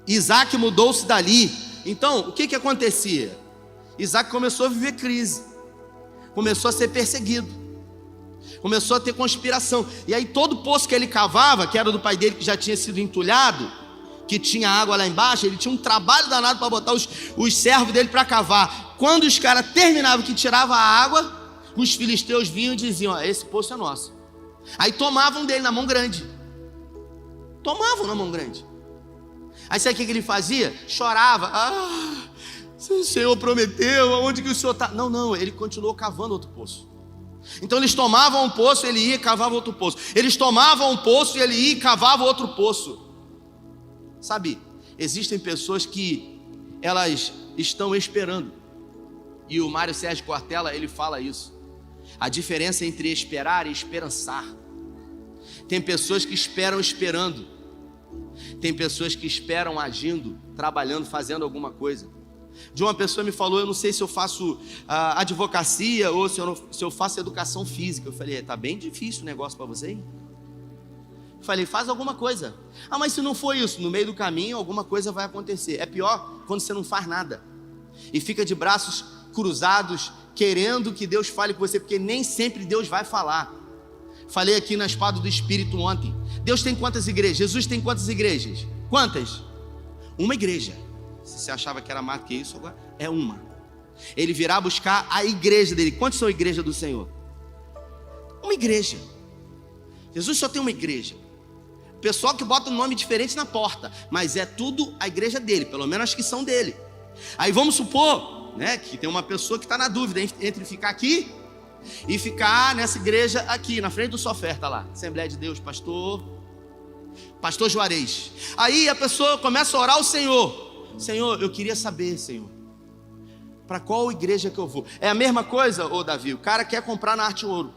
Isaac mudou-se dali. Então o que acontecia? Isaac começou a viver crise, começou a ser perseguido, começou a ter conspiração. E aí todo poço que ele cavava, que era do pai dele, que já tinha sido entulhado, que tinha água lá embaixo, ele tinha um trabalho danado para botar os servos dele para cavar. Quando os caras terminavam que tirava a água, os filisteus vinham e diziam, esse poço é nosso. Aí tomavam dele na mão grande. Tomavam na mão grande. Aí sabe o que ele fazia? Chorava. O Senhor prometeu, aonde que o Senhor está? Não, ele continuou cavando outro poço. Então eles tomavam um poço, ele ia e cavava outro poço. Eles tomavam um poço e ele ia e cavava outro poço. Sabe, existem pessoas que elas estão esperando. E o Mário Sérgio Cortella, ele fala isso. A diferença entre esperar e esperançar. Tem pessoas que esperam esperando. Tem pessoas que esperam agindo, trabalhando, fazendo alguma coisa. De uma pessoa me falou, eu não sei se eu faço advocacia ou se eu faço educação física. Eu falei, tá bem difícil o negócio para você, hein? Eu falei, faz alguma coisa. Mas se não for isso, no meio do caminho alguma coisa vai acontecer. É pior quando você não faz nada e fica de braços cruzados, querendo que Deus fale com você, porque nem sempre Deus vai falar. Falei aqui na Espada do Espírito ontem. Deus tem quantas igrejas? Jesus tem quantas igrejas? Quantas? Uma igreja. Se você achava que era mais que isso, agora é uma. Ele virá buscar a igreja dele. Quantas são a igreja do Senhor? Uma igreja. Jesus só tem uma igreja. Pessoal que bota um nome diferente na porta, mas é tudo a igreja dele, pelo menos as que são dele. Aí vamos supor, né, que tem uma pessoa que está na dúvida entre ficar aqui e ficar nessa igreja aqui, na frente do sofá, tá lá, Assembleia de Deus, pastor Juarez. Aí a pessoa começa a orar ao Senhor: Senhor, eu queria saber, Senhor, para qual igreja que eu vou? É a mesma coisa, ô Davi, o cara quer comprar na Arte Ouro.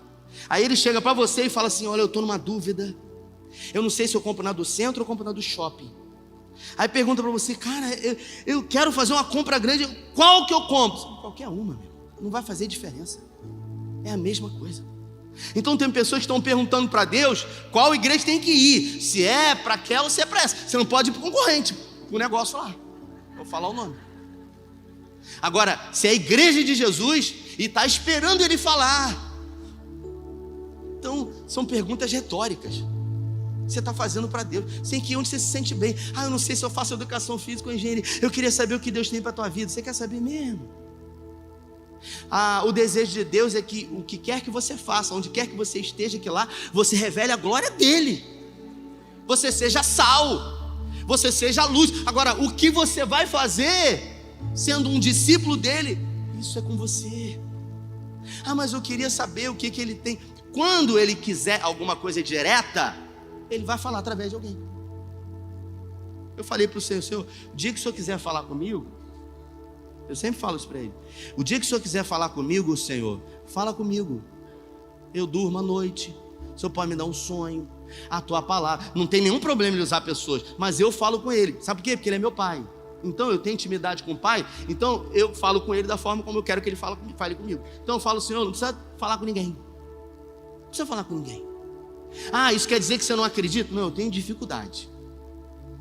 Aí ele chega para você e fala assim: olha, eu estou numa dúvida, eu não sei se eu compro na do centro ou compro na do shopping. Aí pergunta para você: cara, eu quero fazer uma compra grande, qual que eu compro? Qualquer uma, meu, não vai fazer diferença, é a mesma coisa. Então tem pessoas que estão perguntando para Deus qual igreja tem que ir, se é para aquela ou se é para essa. Você não pode ir para o concorrente, para o negócio lá, vou falar o nome. Agora, se é a igreja de Jesus e está esperando ele falar, então são perguntas retóricas. Você está fazendo para Deus, sem que onde você se sente bem. Eu não sei se eu faço educação física ou engenharia, eu queria saber o que Deus tem para a tua vida. Você quer saber mesmo? O desejo de Deus é que o que quer que você faça, onde quer que você esteja, que lá você revele a glória dele, você seja sal, você seja luz. Agora, o que você vai fazer sendo um discípulo dele, isso é com você. Mas eu queria saber o que ele tem. Quando ele quiser alguma coisa direta, ele vai falar através de alguém. Eu falei para o Senhor: o dia que o Senhor quiser falar comigo, eu sempre falo isso para ele, o dia que o Senhor quiser falar comigo, Senhor, fala comigo. Eu durmo à noite, o Senhor pode me dar um sonho, a tua palavra, não tem nenhum problema de usar pessoas, mas eu falo com ele. Sabe por quê? Porque ele é meu pai. Então eu tenho intimidade com o pai, então eu falo com ele da forma como eu quero que ele fale comigo. Então eu falo: Senhor, não precisa falar com ninguém, não precisa falar com ninguém. Isso quer dizer que você não acredita? Não, eu tenho dificuldade.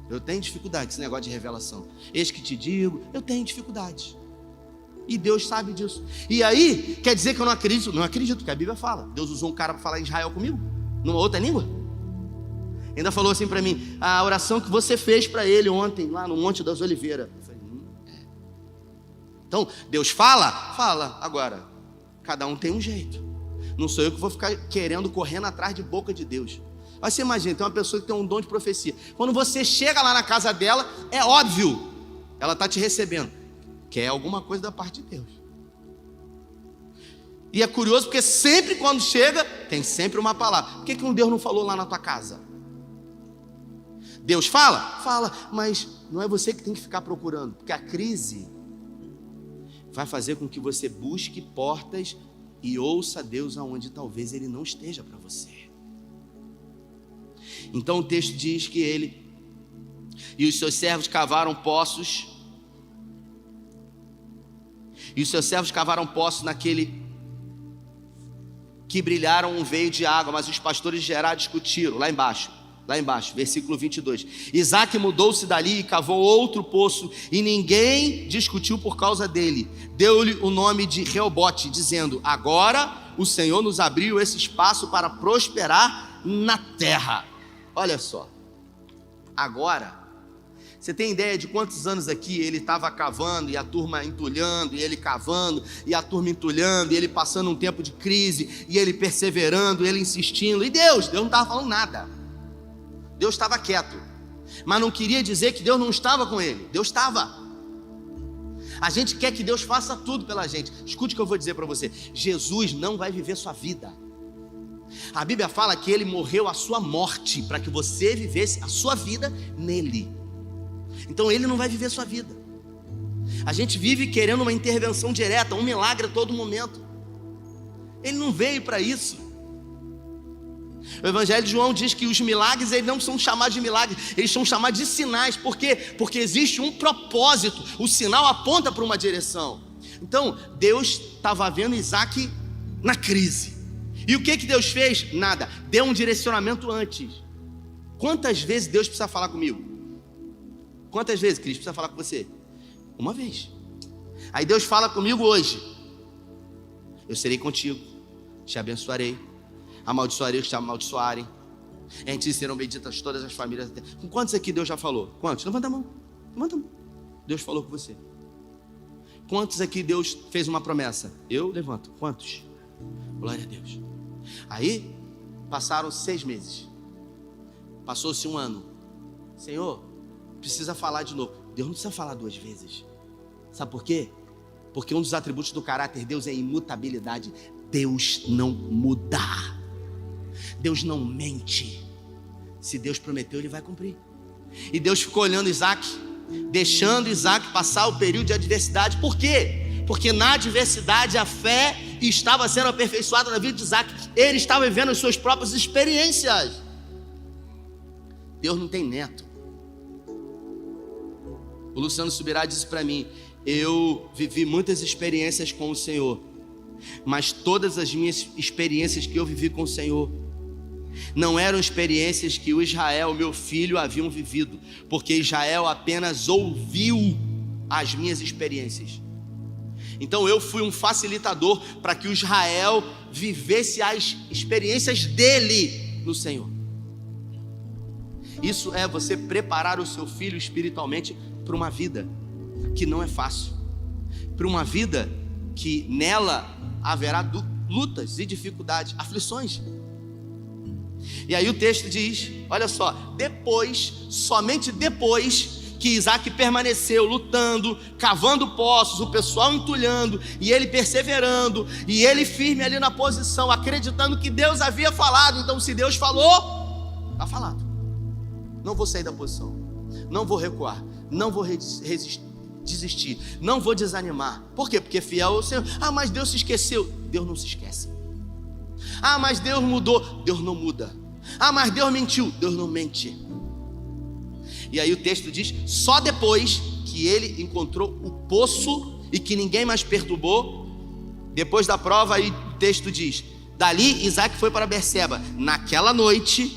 Eu tenho dificuldade com esse negócio de revelação. Eis que te digo, eu tenho dificuldade. E Deus sabe disso. E aí, quer dizer que eu não acredito? Não acredito, porque a Bíblia fala. Deus usou um cara para falar em Israel comigo, numa outra língua. Ainda falou assim para mim: a oração que você fez para ele ontem, lá no Monte das Oliveiras. Eu falei: Então, Deus fala. Agora, cada um tem um jeito. Não sou eu que vou ficar correndo atrás de boca de Deus. Mas você imagina, tem uma pessoa que tem um dom de profecia. Quando você chega lá na casa dela, é óbvio, ela está te recebendo, quer alguma coisa da parte de Deus. E é curioso porque sempre quando chega, tem sempre uma palavra. Por que um Deus não falou lá na tua casa? Deus fala, mas não é você que tem que ficar procurando, porque a crise vai fazer com que você busque portas e ouça Deus aonde talvez Ele não esteja para você. Então o texto diz que ele e os seus servos cavaram poços. E os seus servos cavaram poços naquele que brilharam um veio de água, mas os pastores de Gerar discutiram. Lá embaixo, versículo 22. Isaque mudou-se dali e cavou outro poço, e ninguém discutiu por causa dele. Deu-lhe o nome de Reobote, dizendo: agora o Senhor nos abriu esse espaço para prosperar na terra. Olha só, agora, você tem ideia de quantos anos aqui ele estava cavando e a turma entulhando, e ele cavando e a turma entulhando, e ele passando um tempo de crise, e ele perseverando, ele insistindo, e Deus não estava falando nada. Deus estava quieto, mas não queria dizer que Deus não estava com ele. Deus estava. A gente quer que Deus faça tudo pela gente. Escute o que eu vou dizer para você: Jesus não vai viver sua vida. A Bíblia fala que Ele morreu a sua morte para que você vivesse a sua vida nele. Então Ele não vai viver sua vida. A gente vive querendo uma intervenção direta, um milagre a todo momento. Ele não veio para isso. O Evangelho de João diz que os milagres, eles não são chamados de milagres, eles são chamados de sinais. Por quê? Porque existe um propósito. O sinal aponta para uma direção. Então Deus estava vendo Isaque na crise. E o que Deus fez? Nada. Deu um direcionamento antes. Quantas vezes Deus precisa falar comigo? Quantas vezes Cristo precisa falar com você? Uma vez. Aí Deus fala comigo hoje: eu serei contigo, te abençoarei, amaldiçoarei os que te amaldiçoarem, em ti serão benditas todas as famílias da terra. Com quantos aqui Deus já falou? Quantos? Levanta a mão. Deus falou com você. Quantos aqui Deus fez uma promessa? Eu levanto. Quantos? Glória a Deus. Aí passaram 6 meses, passou-se 1 ano. Senhor, precisa falar de novo. Deus não precisa falar 2 vezes. Sabe por quê? Porque um dos atributos do caráter de Deus é a imutabilidade. Deus não muda, Deus não mente. Se Deus prometeu, Ele vai cumprir. E Deus ficou olhando Isaac, deixando Isaac passar o período de adversidade. Por quê? Porque na adversidade a fé estava sendo aperfeiçoada na vida de Isaac. Ele estava vivendo as suas próprias experiências. Deus não tem neto. O Luciano Subirá disse para mim: eu vivi muitas experiências com o Senhor, mas todas as minhas experiências que eu vivi com o Senhor não eram experiências que o Israel, meu filho, haviam vivido, porque Israel apenas ouviu as minhas experiências. Então eu fui um facilitador para que o Israel vivesse as experiências dele no Senhor. Isso é você preparar o seu filho espiritualmente para uma vida que não é fácil, para uma vida que nela haverá lutas e dificuldades, aflições. E aí o texto diz, olha só, depois, somente depois que Isaac permaneceu lutando, cavando poços, o pessoal entulhando, e ele perseverando, e ele firme ali na posição, acreditando que Deus havia falado. Então se Deus falou, está falado. Não vou sair da posição, não vou recuar, não vou desistir, não vou desanimar. Por quê? Porque fiel ao Senhor. Ah, mas Deus se esqueceu. Deus não se esquece. Ah, mas Deus mudou. Deus não muda. Ah, mas Deus mentiu. Deus não mente. E aí o texto diz, só depois que ele encontrou o poço e que ninguém mais perturbou, depois da prova, aí o texto diz, dali Isaac foi para Berseba. Naquela noite,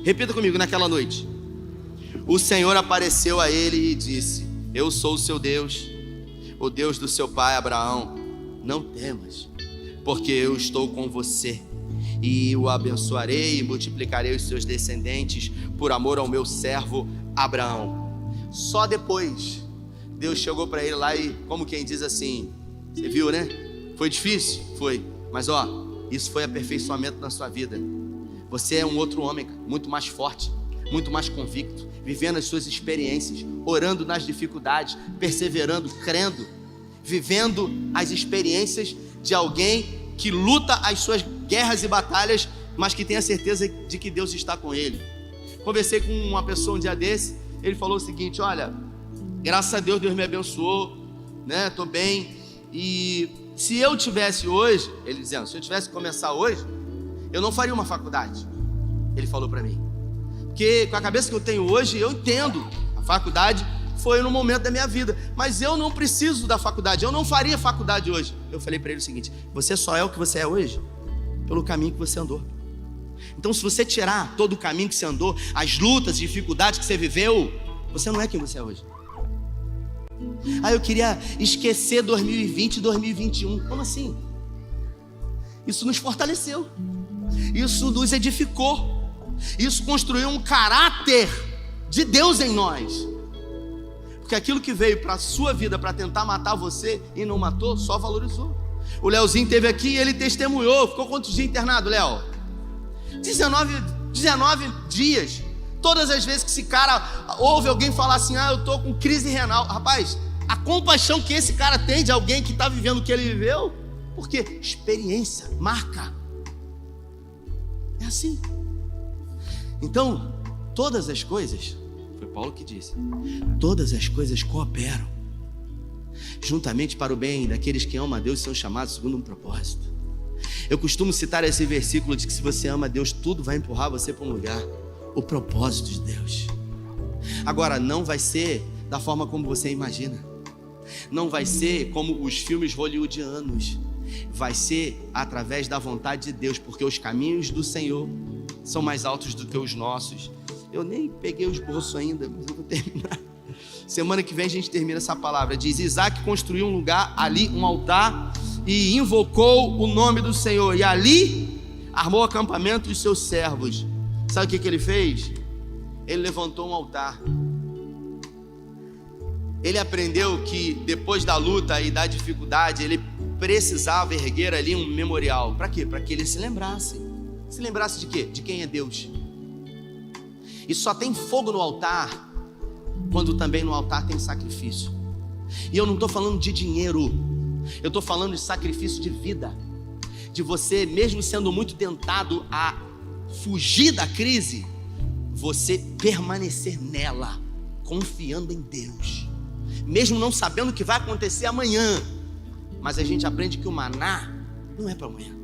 repita comigo, naquela noite, o Senhor apareceu a ele e disse, eu sou o seu Deus, o Deus do seu pai Abraão. Não temas, porque eu estou com você, e o abençoarei e multiplicarei os seus descendentes por amor ao meu servo Abraão. Só depois Deus chegou para ele lá e, como quem diz assim, você viu, né? Foi difícil? Foi. Mas ó, isso foi aperfeiçoamento na sua vida. Você é um outro homem, muito mais forte, muito mais convicto, vivendo as suas experiências, orando nas dificuldades, perseverando, crendo, vivendo as experiências de alguém que luta as suas guerras e batalhas, mas que tem a certeza de que Deus está com ele. Conversei com uma pessoa um dia desse, ele falou o seguinte, olha, graças a Deus, Deus me abençoou, né, estou bem, e se eu tivesse hoje, ele dizendo, se eu tivesse que começar hoje, eu não faria uma faculdade, ele falou para mim, porque com a cabeça que eu tenho hoje, eu entendo, a faculdade foi no momento da minha vida, mas eu não preciso da faculdade, eu não faria faculdade hoje. Eu falei para ele o seguinte, você só é o que você é hoje, pelo caminho que você andou. Então se você tirar todo o caminho que você andou, as lutas, as dificuldades que você viveu, você não é quem você é hoje. Ah, eu queria esquecer 2020 e 2021, como assim? Isso nos fortaleceu, isso nos edificou, isso construiu um caráter de Deus em nós. Porque aquilo que veio para a sua vida para tentar matar você e não matou, só valorizou. O Leozinho esteve aqui e ele testemunhou. Ficou quantos dias internado, Léo? 19 dias. Todas as vezes que esse cara ouve alguém falar assim, ah, eu estou com crise renal. Rapaz, a compaixão que esse cara tem de alguém que está vivendo o que ele viveu, porque experiência, marca. É assim. Então, todas as coisas, foi Paulo que disse, todas as coisas cooperam juntamente para o bem daqueles que amam a Deus e são chamados segundo um propósito. Eu costumo citar esse versículo de que se você ama a Deus, tudo vai empurrar você para um lugar, o propósito de Deus. Agora, não vai ser da forma como você imagina, não vai ser como os filmes hollywoodianos, vai ser através da vontade de Deus, porque os caminhos do Senhor são mais altos do que os nossos. Eu nem peguei os bolsos ainda, mas eu vou terminar. Semana que vem a gente termina essa palavra. Diz, Isaac construiu um lugar ali, um altar, e invocou o nome do Senhor, e ali armou acampamento dos seus servos. Sabe o que ele fez? Ele levantou um altar. Ele aprendeu que depois da luta e da dificuldade, ele precisava erguer ali um memorial. Para quê? Para que ele se lembrasse. Se lembrasse de quê? De quem é Deus. E só tem fogo no altar quando também no altar tem sacrifício. E eu não estou falando de dinheiro, eu estou falando de sacrifício de vida, de você, mesmo sendo muito tentado a fugir da crise, você permanecer nela, confiando em Deus, mesmo não sabendo o que vai acontecer amanhã. Mas a gente aprende que o maná não é para amanhã,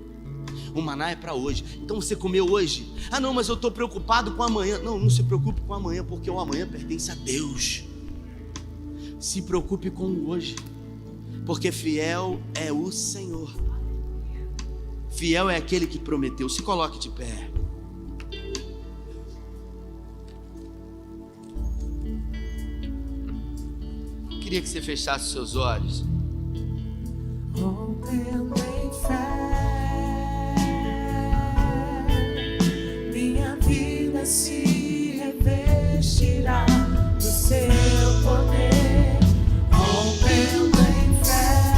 o maná é para hoje. Então você comeu hoje, ah não, mas eu estou preocupado com amanhã. Não se preocupe com amanhã, porque o amanhã pertence a Deus. Se preocupe com o hoje, porque fiel é o Senhor, fiel é aquele que prometeu. Se coloque de pé. Queria que você fechasse os seus olhos. Rompendo em fé, minha vida se revestirá do seu poder. Rompendo em fé,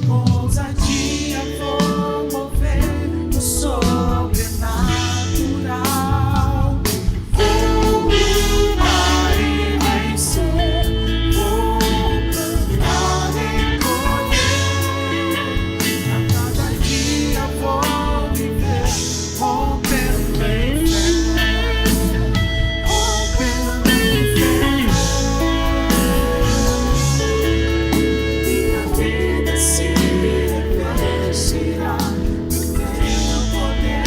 com ousadia vou mover no sobrenatural. Vou lutar e vencer, vou plantar e colher. A cada dia vou viver, rompendo em fé, rompendo em fé. Minha vida se revestirá do teu poder,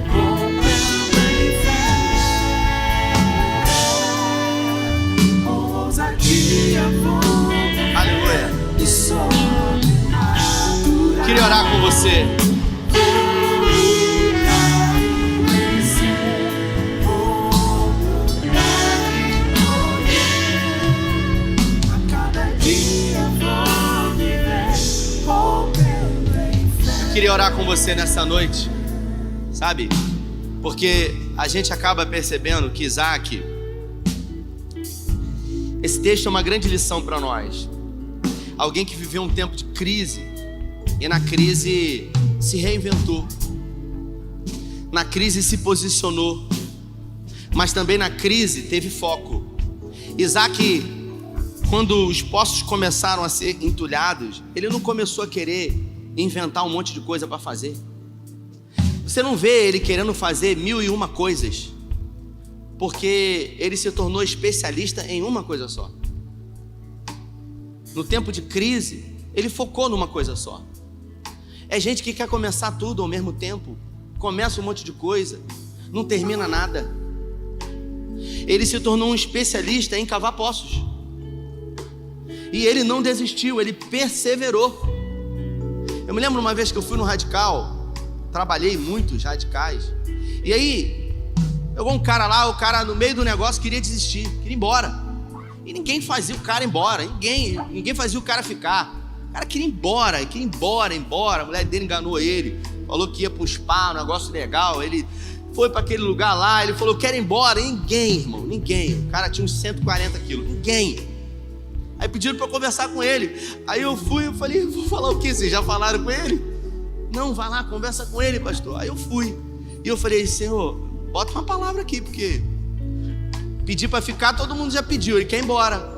rompendo em fé, com ousadia vou Aleluia. e sobrenatural. Queria orar com você. A cada dia vou viver, rompendo em fé. Queria orar com você nessa noite, sabe? Porque a gente acaba percebendo que Isaac, esse texto é uma grande lição para nós. Alguém que viveu um tempo de crise e na crise se reinventou, na crise se posicionou, mas também na crise teve foco. Isaac, quando os poços começaram a ser entulhados, ele não começou a querer inventar um monte de coisa para fazer. Você não vê ele querendo fazer 1001 coisas, porque ele se tornou especialista em uma coisa só. No tempo de crise, ele focou numa coisa só. É gente que quer começar tudo ao mesmo tempo, começa um monte de coisa, não termina nada. Ele se tornou um especialista em cavar poços, e ele não desistiu, ele perseverou. Eu me lembro uma vez que eu fui no Radical, trabalhei em muitos radicais, e aí pegou um cara lá, o cara no meio do negócio queria desistir, queria ir embora. E ninguém fazia o cara ir embora, ninguém fazia o cara ficar. O cara queria ir embora, embora. A mulher dele enganou ele, falou que ia pro spa, um negócio legal. Ele foi para aquele lugar lá, ele falou, quero ir embora. Ninguém, irmão, ninguém. O cara tinha uns 140 quilos, ninguém. Aí pediram para eu conversar com ele. Aí eu fui, eu falei, vou falar o quê? Vocês já falaram com ele? Não, vai lá, conversa com ele, pastor. Aí eu fui. E eu falei, Senhor, bota uma palavra aqui, porque pedir para ficar, todo mundo já pediu, ele quer ir embora.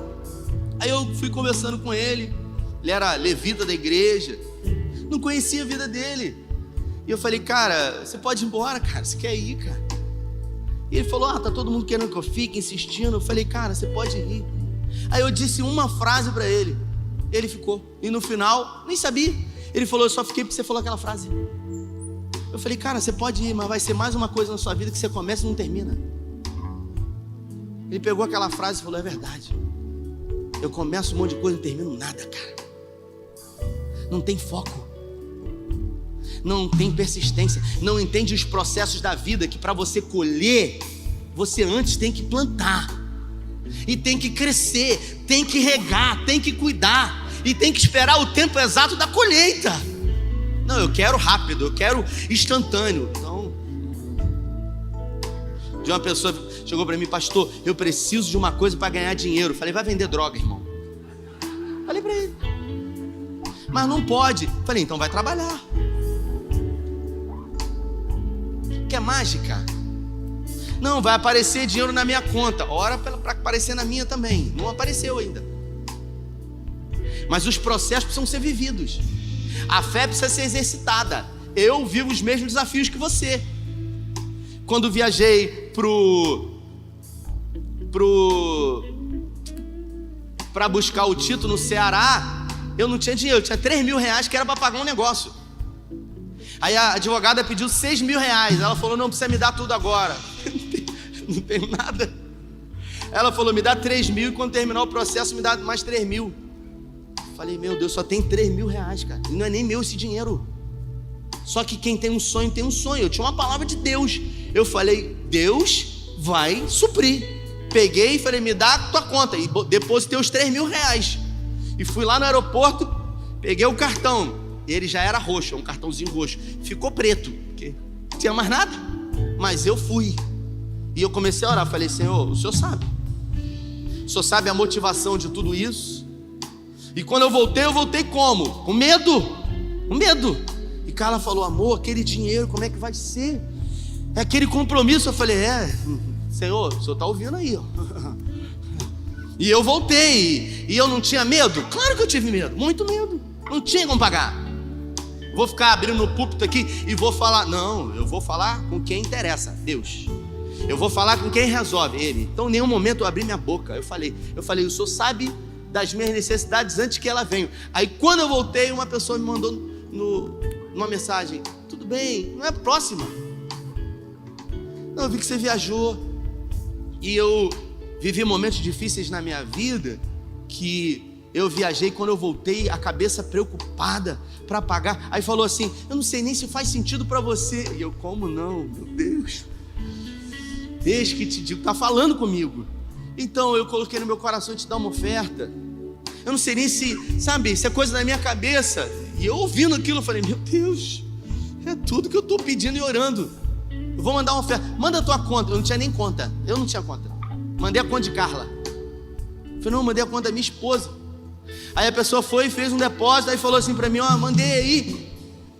Aí eu fui conversando com ele. Ele era levita da igreja, não conhecia a vida dele. E eu falei, cara, você pode ir embora, cara, você quer ir, cara? E ele falou, tá todo mundo querendo que eu fique, insistindo. Eu falei, cara, você pode ir. Aí eu disse uma frase para ele, ele ficou. E no final, nem sabia. Ele falou, eu só fiquei porque você falou aquela frase. Eu falei, cara, você pode ir, mas vai ser mais uma coisa na sua vida que você começa e não termina. Ele pegou aquela frase e falou, é verdade. Eu começo um monte de coisa e não termino nada, cara. Não tem foco, não tem persistência, não entende os processos da vida, que para você colher, você antes tem que plantar, e tem que crescer, tem que regar, tem que cuidar, e tem que esperar o tempo exato da colheita. Não, eu quero rápido, eu quero instantâneo. Então, de uma pessoa chegou para mim, pastor, eu preciso de uma coisa para ganhar dinheiro. Falei, vai vender droga, irmão. Falei para ele, mas não pode. Falei, então vai trabalhar. Quer mágica? Não, vai aparecer dinheiro na minha conta. Ora para aparecer na minha também. Não apareceu ainda. Mas os processos precisam ser vividos. A fé precisa ser exercitada. Eu vivo os mesmos desafios que você. Quando viajei para buscar o título no Ceará, eu não tinha dinheiro, eu tinha 3 mil reais que era para pagar um negócio. Aí a advogada pediu 6 mil reais. Ela falou, não precisa me dar tudo agora. Não tenho nada. Ela falou, me dá 3 mil e quando terminar o processo me dá mais 3 mil. Falei, meu Deus, só tem 3 mil reais, cara. E não é nem meu esse dinheiro. Só que quem tem um sonho, tem um sonho. Eu tinha uma palavra de Deus. Eu falei, Deus vai suprir. Peguei e falei, me dá a tua conta. E depositei os 3 mil reais. E fui lá no aeroporto, peguei o cartão. Ele já era roxo, um cartãozinho roxo. Ficou preto, porque não tinha mais nada. Mas eu fui. E eu comecei a orar. Falei, Senhor, o Senhor sabe. O Senhor sabe a motivação de tudo isso. E quando eu voltei como? Com medo. Com medo. E Carla falou, amor, aquele dinheiro, como é que vai ser? É aquele compromisso. Eu falei, Senhor, o Senhor está ouvindo aí, ó. E eu voltei. E eu não tinha medo? Claro que eu tive medo, muito medo. Não tinha como pagar. Vou ficar abrindo o púlpito aqui e vou falar. Não, eu vou falar com quem interessa, Deus. Eu vou falar com quem resolve, Ele. Então em nenhum momento eu abri minha boca. Eu falei, o Senhor sabe das minhas necessidades antes que ela venha. Aí quando eu voltei, uma pessoa me mandou numa mensagem, tudo bem, não é próxima. Não, eu vi que você viajou. E eu vivi momentos difíceis na minha vida, que eu viajei, quando eu voltei, a cabeça preocupada para pagar. Aí falou assim, eu não sei nem se faz sentido para você. E eu, como não? Meu Deus, desde que te digo, tá falando comigo. Então eu coloquei no meu coração te dar uma oferta. Eu não sei nem se, sabe, isso é coisa da minha cabeça. E eu ouvindo aquilo, eu falei, meu Deus, é tudo que eu estou pedindo e orando. Eu vou mandar uma oferta, manda a tua conta. Eu não tinha nem conta, eu não tinha conta. Mandei a conta de Carla. Eu falei, não, mandei a conta da minha esposa. Aí a pessoa foi e fez um depósito. Aí falou assim para mim, mandei aí.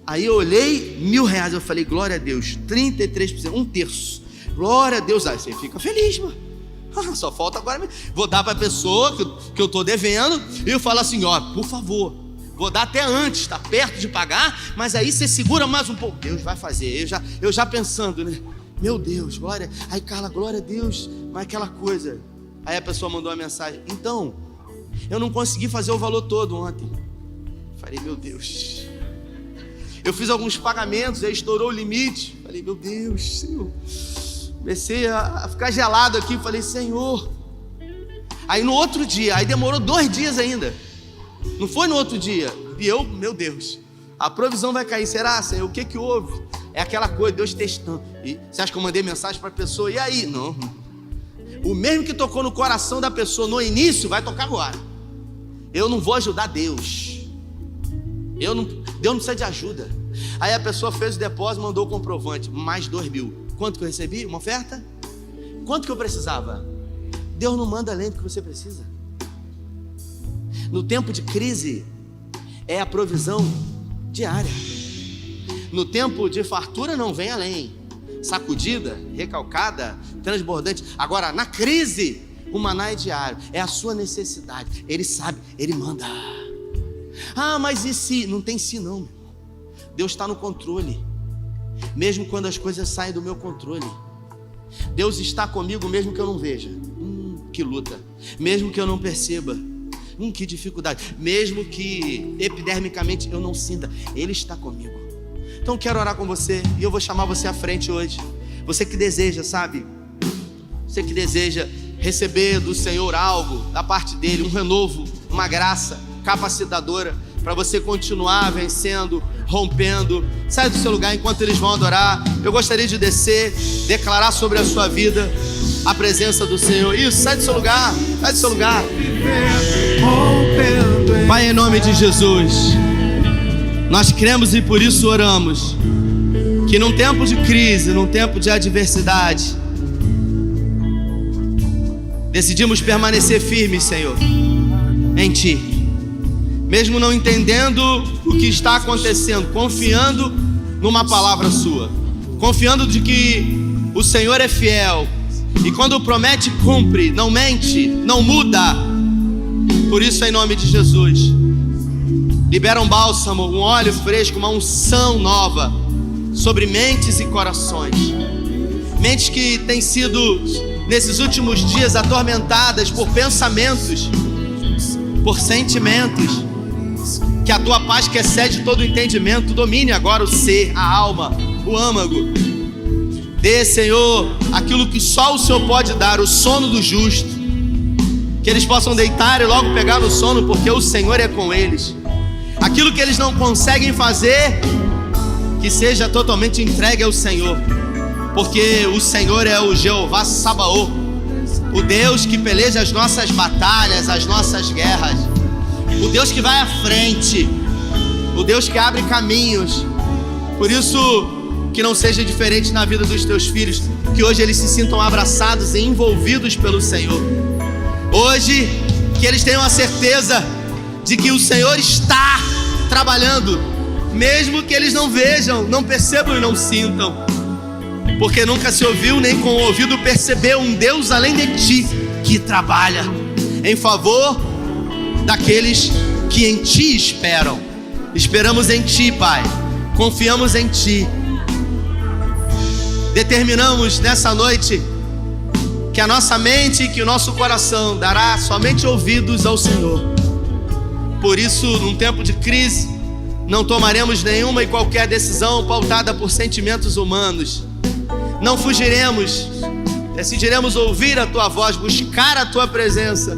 Aí eu olhei, 1.000 reais. Eu falei, glória a Deus, 33%, 1/3. Glória a Deus. Aí você fica feliz, mano. Só falta agora, vou dar para a pessoa que eu estou devendo. E eu falo assim, por favor, vou dar até antes, está perto de pagar. Mas aí você segura mais um pouco. Deus vai fazer, eu já pensando, né? Meu Deus, glória. Aí Carla, glória a Deus. Mas aquela coisa. Aí a pessoa mandou uma mensagem, então, eu não consegui fazer o valor todo ontem. Falei, meu Deus. Eu fiz alguns pagamentos, aí estourou o limite. Falei, meu Deus, Senhor. Comecei a ficar gelado aqui. Falei, Senhor. Aí no outro dia, aí demorou 2 dias ainda. Não foi no outro dia. E eu, meu Deus, a provisão vai cair. Será, Senhor? O que houve? É aquela coisa, Deus testando. E você acha que eu mandei mensagem para a pessoa? E aí? Não. O mesmo que tocou no coração da pessoa no início, vai tocar agora. Eu não vou ajudar Deus. Deus não precisa de ajuda. Aí a pessoa fez o depósito, mandou o comprovante, mais 2 mil. Quanto que eu recebi? Uma oferta? Quanto que eu precisava? Deus não manda além do que você precisa. No tempo de crise, é a provisão diária. No tempo de fartura, não vem além. Sacudida, recalcada, transbordante. Agora, na crise, o maná é diário. É a sua necessidade. Ele sabe, Ele manda. Mas e se? Não tem se não, meu irmão. Deus está no controle. Mesmo quando as coisas saem do meu controle. Deus está comigo mesmo que eu não veja. Que luta. Mesmo que eu não perceba. Que dificuldade. Mesmo que epidermicamente eu não sinta, Ele está comigo. Então eu quero orar com você. E eu vou chamar você à frente hoje. Você que deseja, sabe? Você que deseja receber do Senhor algo da parte dEle, um renovo, uma graça capacitadora para você continuar vencendo, rompendo. Sai do seu lugar enquanto eles vão adorar. Eu gostaria de descer, declarar sobre a sua vida a presença do Senhor. Isso, sai do seu lugar, sai do seu lugar. Pai, em nome de Jesus, nós cremos e por isso oramos que num tempo de crise, num tempo de adversidade, decidimos permanecer firmes, Senhor, em Ti. Mesmo não entendendo o que está acontecendo, confiando numa palavra Sua, confiando de que o Senhor é fiel e quando promete, cumpre, não mente, não muda. Por isso, em nome de Jesus, Libera um bálsamo, um óleo fresco, uma unção nova sobre mentes e corações. Mentes que têm sido, nesses últimos dias, atormentadas por pensamentos, por sentimentos. Que a tua paz, que excede todo o entendimento, domine agora o ser, a alma, o âmago. Dê, Senhor, aquilo que só o Senhor pode dar, o sono do justo. Que eles possam deitar e logo pegar no sono, porque o Senhor é com eles. Aquilo que eles não conseguem fazer, que seja totalmente entregue ao Senhor, porque o Senhor é o Jeová Sabaoth, o Deus que peleja as nossas batalhas, as nossas guerras, o Deus que vai à frente, o Deus que abre caminhos. Por isso, que não seja diferente na vida dos teus filhos, que hoje eles se sintam abraçados e envolvidos pelo Senhor. Hoje, que eles tenham a certeza de que o Senhor está trabalhando, mesmo que eles não vejam, não percebam e não sintam, porque nunca se ouviu nem com o ouvido percebeu um Deus além de ti, que trabalha em favor daqueles que em ti esperam. Esperamos em ti, Pai, confiamos em ti. Determinamos nessa noite que a nossa mente e que o nosso coração dará somente ouvidos ao Senhor. Por isso, num tempo de crise, não tomaremos nenhuma e qualquer decisão pautada por sentimentos humanos. Não fugiremos, decidiremos ouvir a tua voz, buscar a tua presença,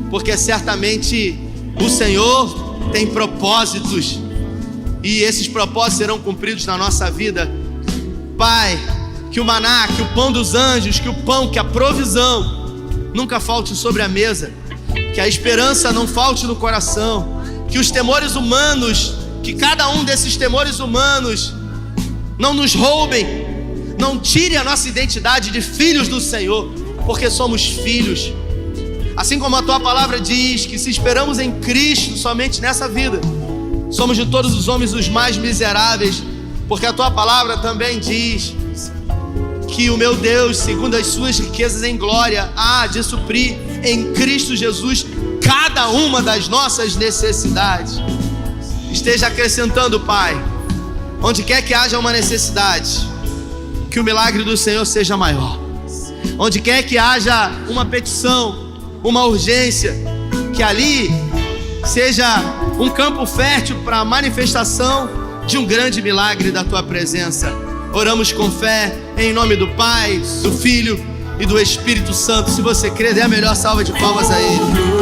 porque certamente o Senhor tem propósitos e esses propósitos serão cumpridos na nossa vida. Pai, que o maná, que o pão dos anjos, que o pão, que a provisão nunca falte sobre a mesa, que a esperança não falte no coração, que os temores humanos, que cada um desses temores humanos não nos roubem, não tire a nossa identidade de filhos do Senhor, porque somos filhos. Assim como a tua palavra diz que se esperamos em Cristo somente nessa vida, somos de todos os homens os mais miseráveis, porque a tua palavra também diz que o meu Deus, segundo as suas riquezas em glória, há de suprir em Cristo Jesus cada uma das nossas necessidades. Esteja acrescentando, Pai, onde quer que haja uma necessidade, que o milagre do Senhor seja maior. Onde quer que haja uma petição, uma urgência, que ali seja um campo fértil para a manifestação de um grande milagre da tua presença. Oramos com fé, em nome do Pai, do Filho e do Espírito Santo. Se você crê, dê a melhor salva de palmas a Ele.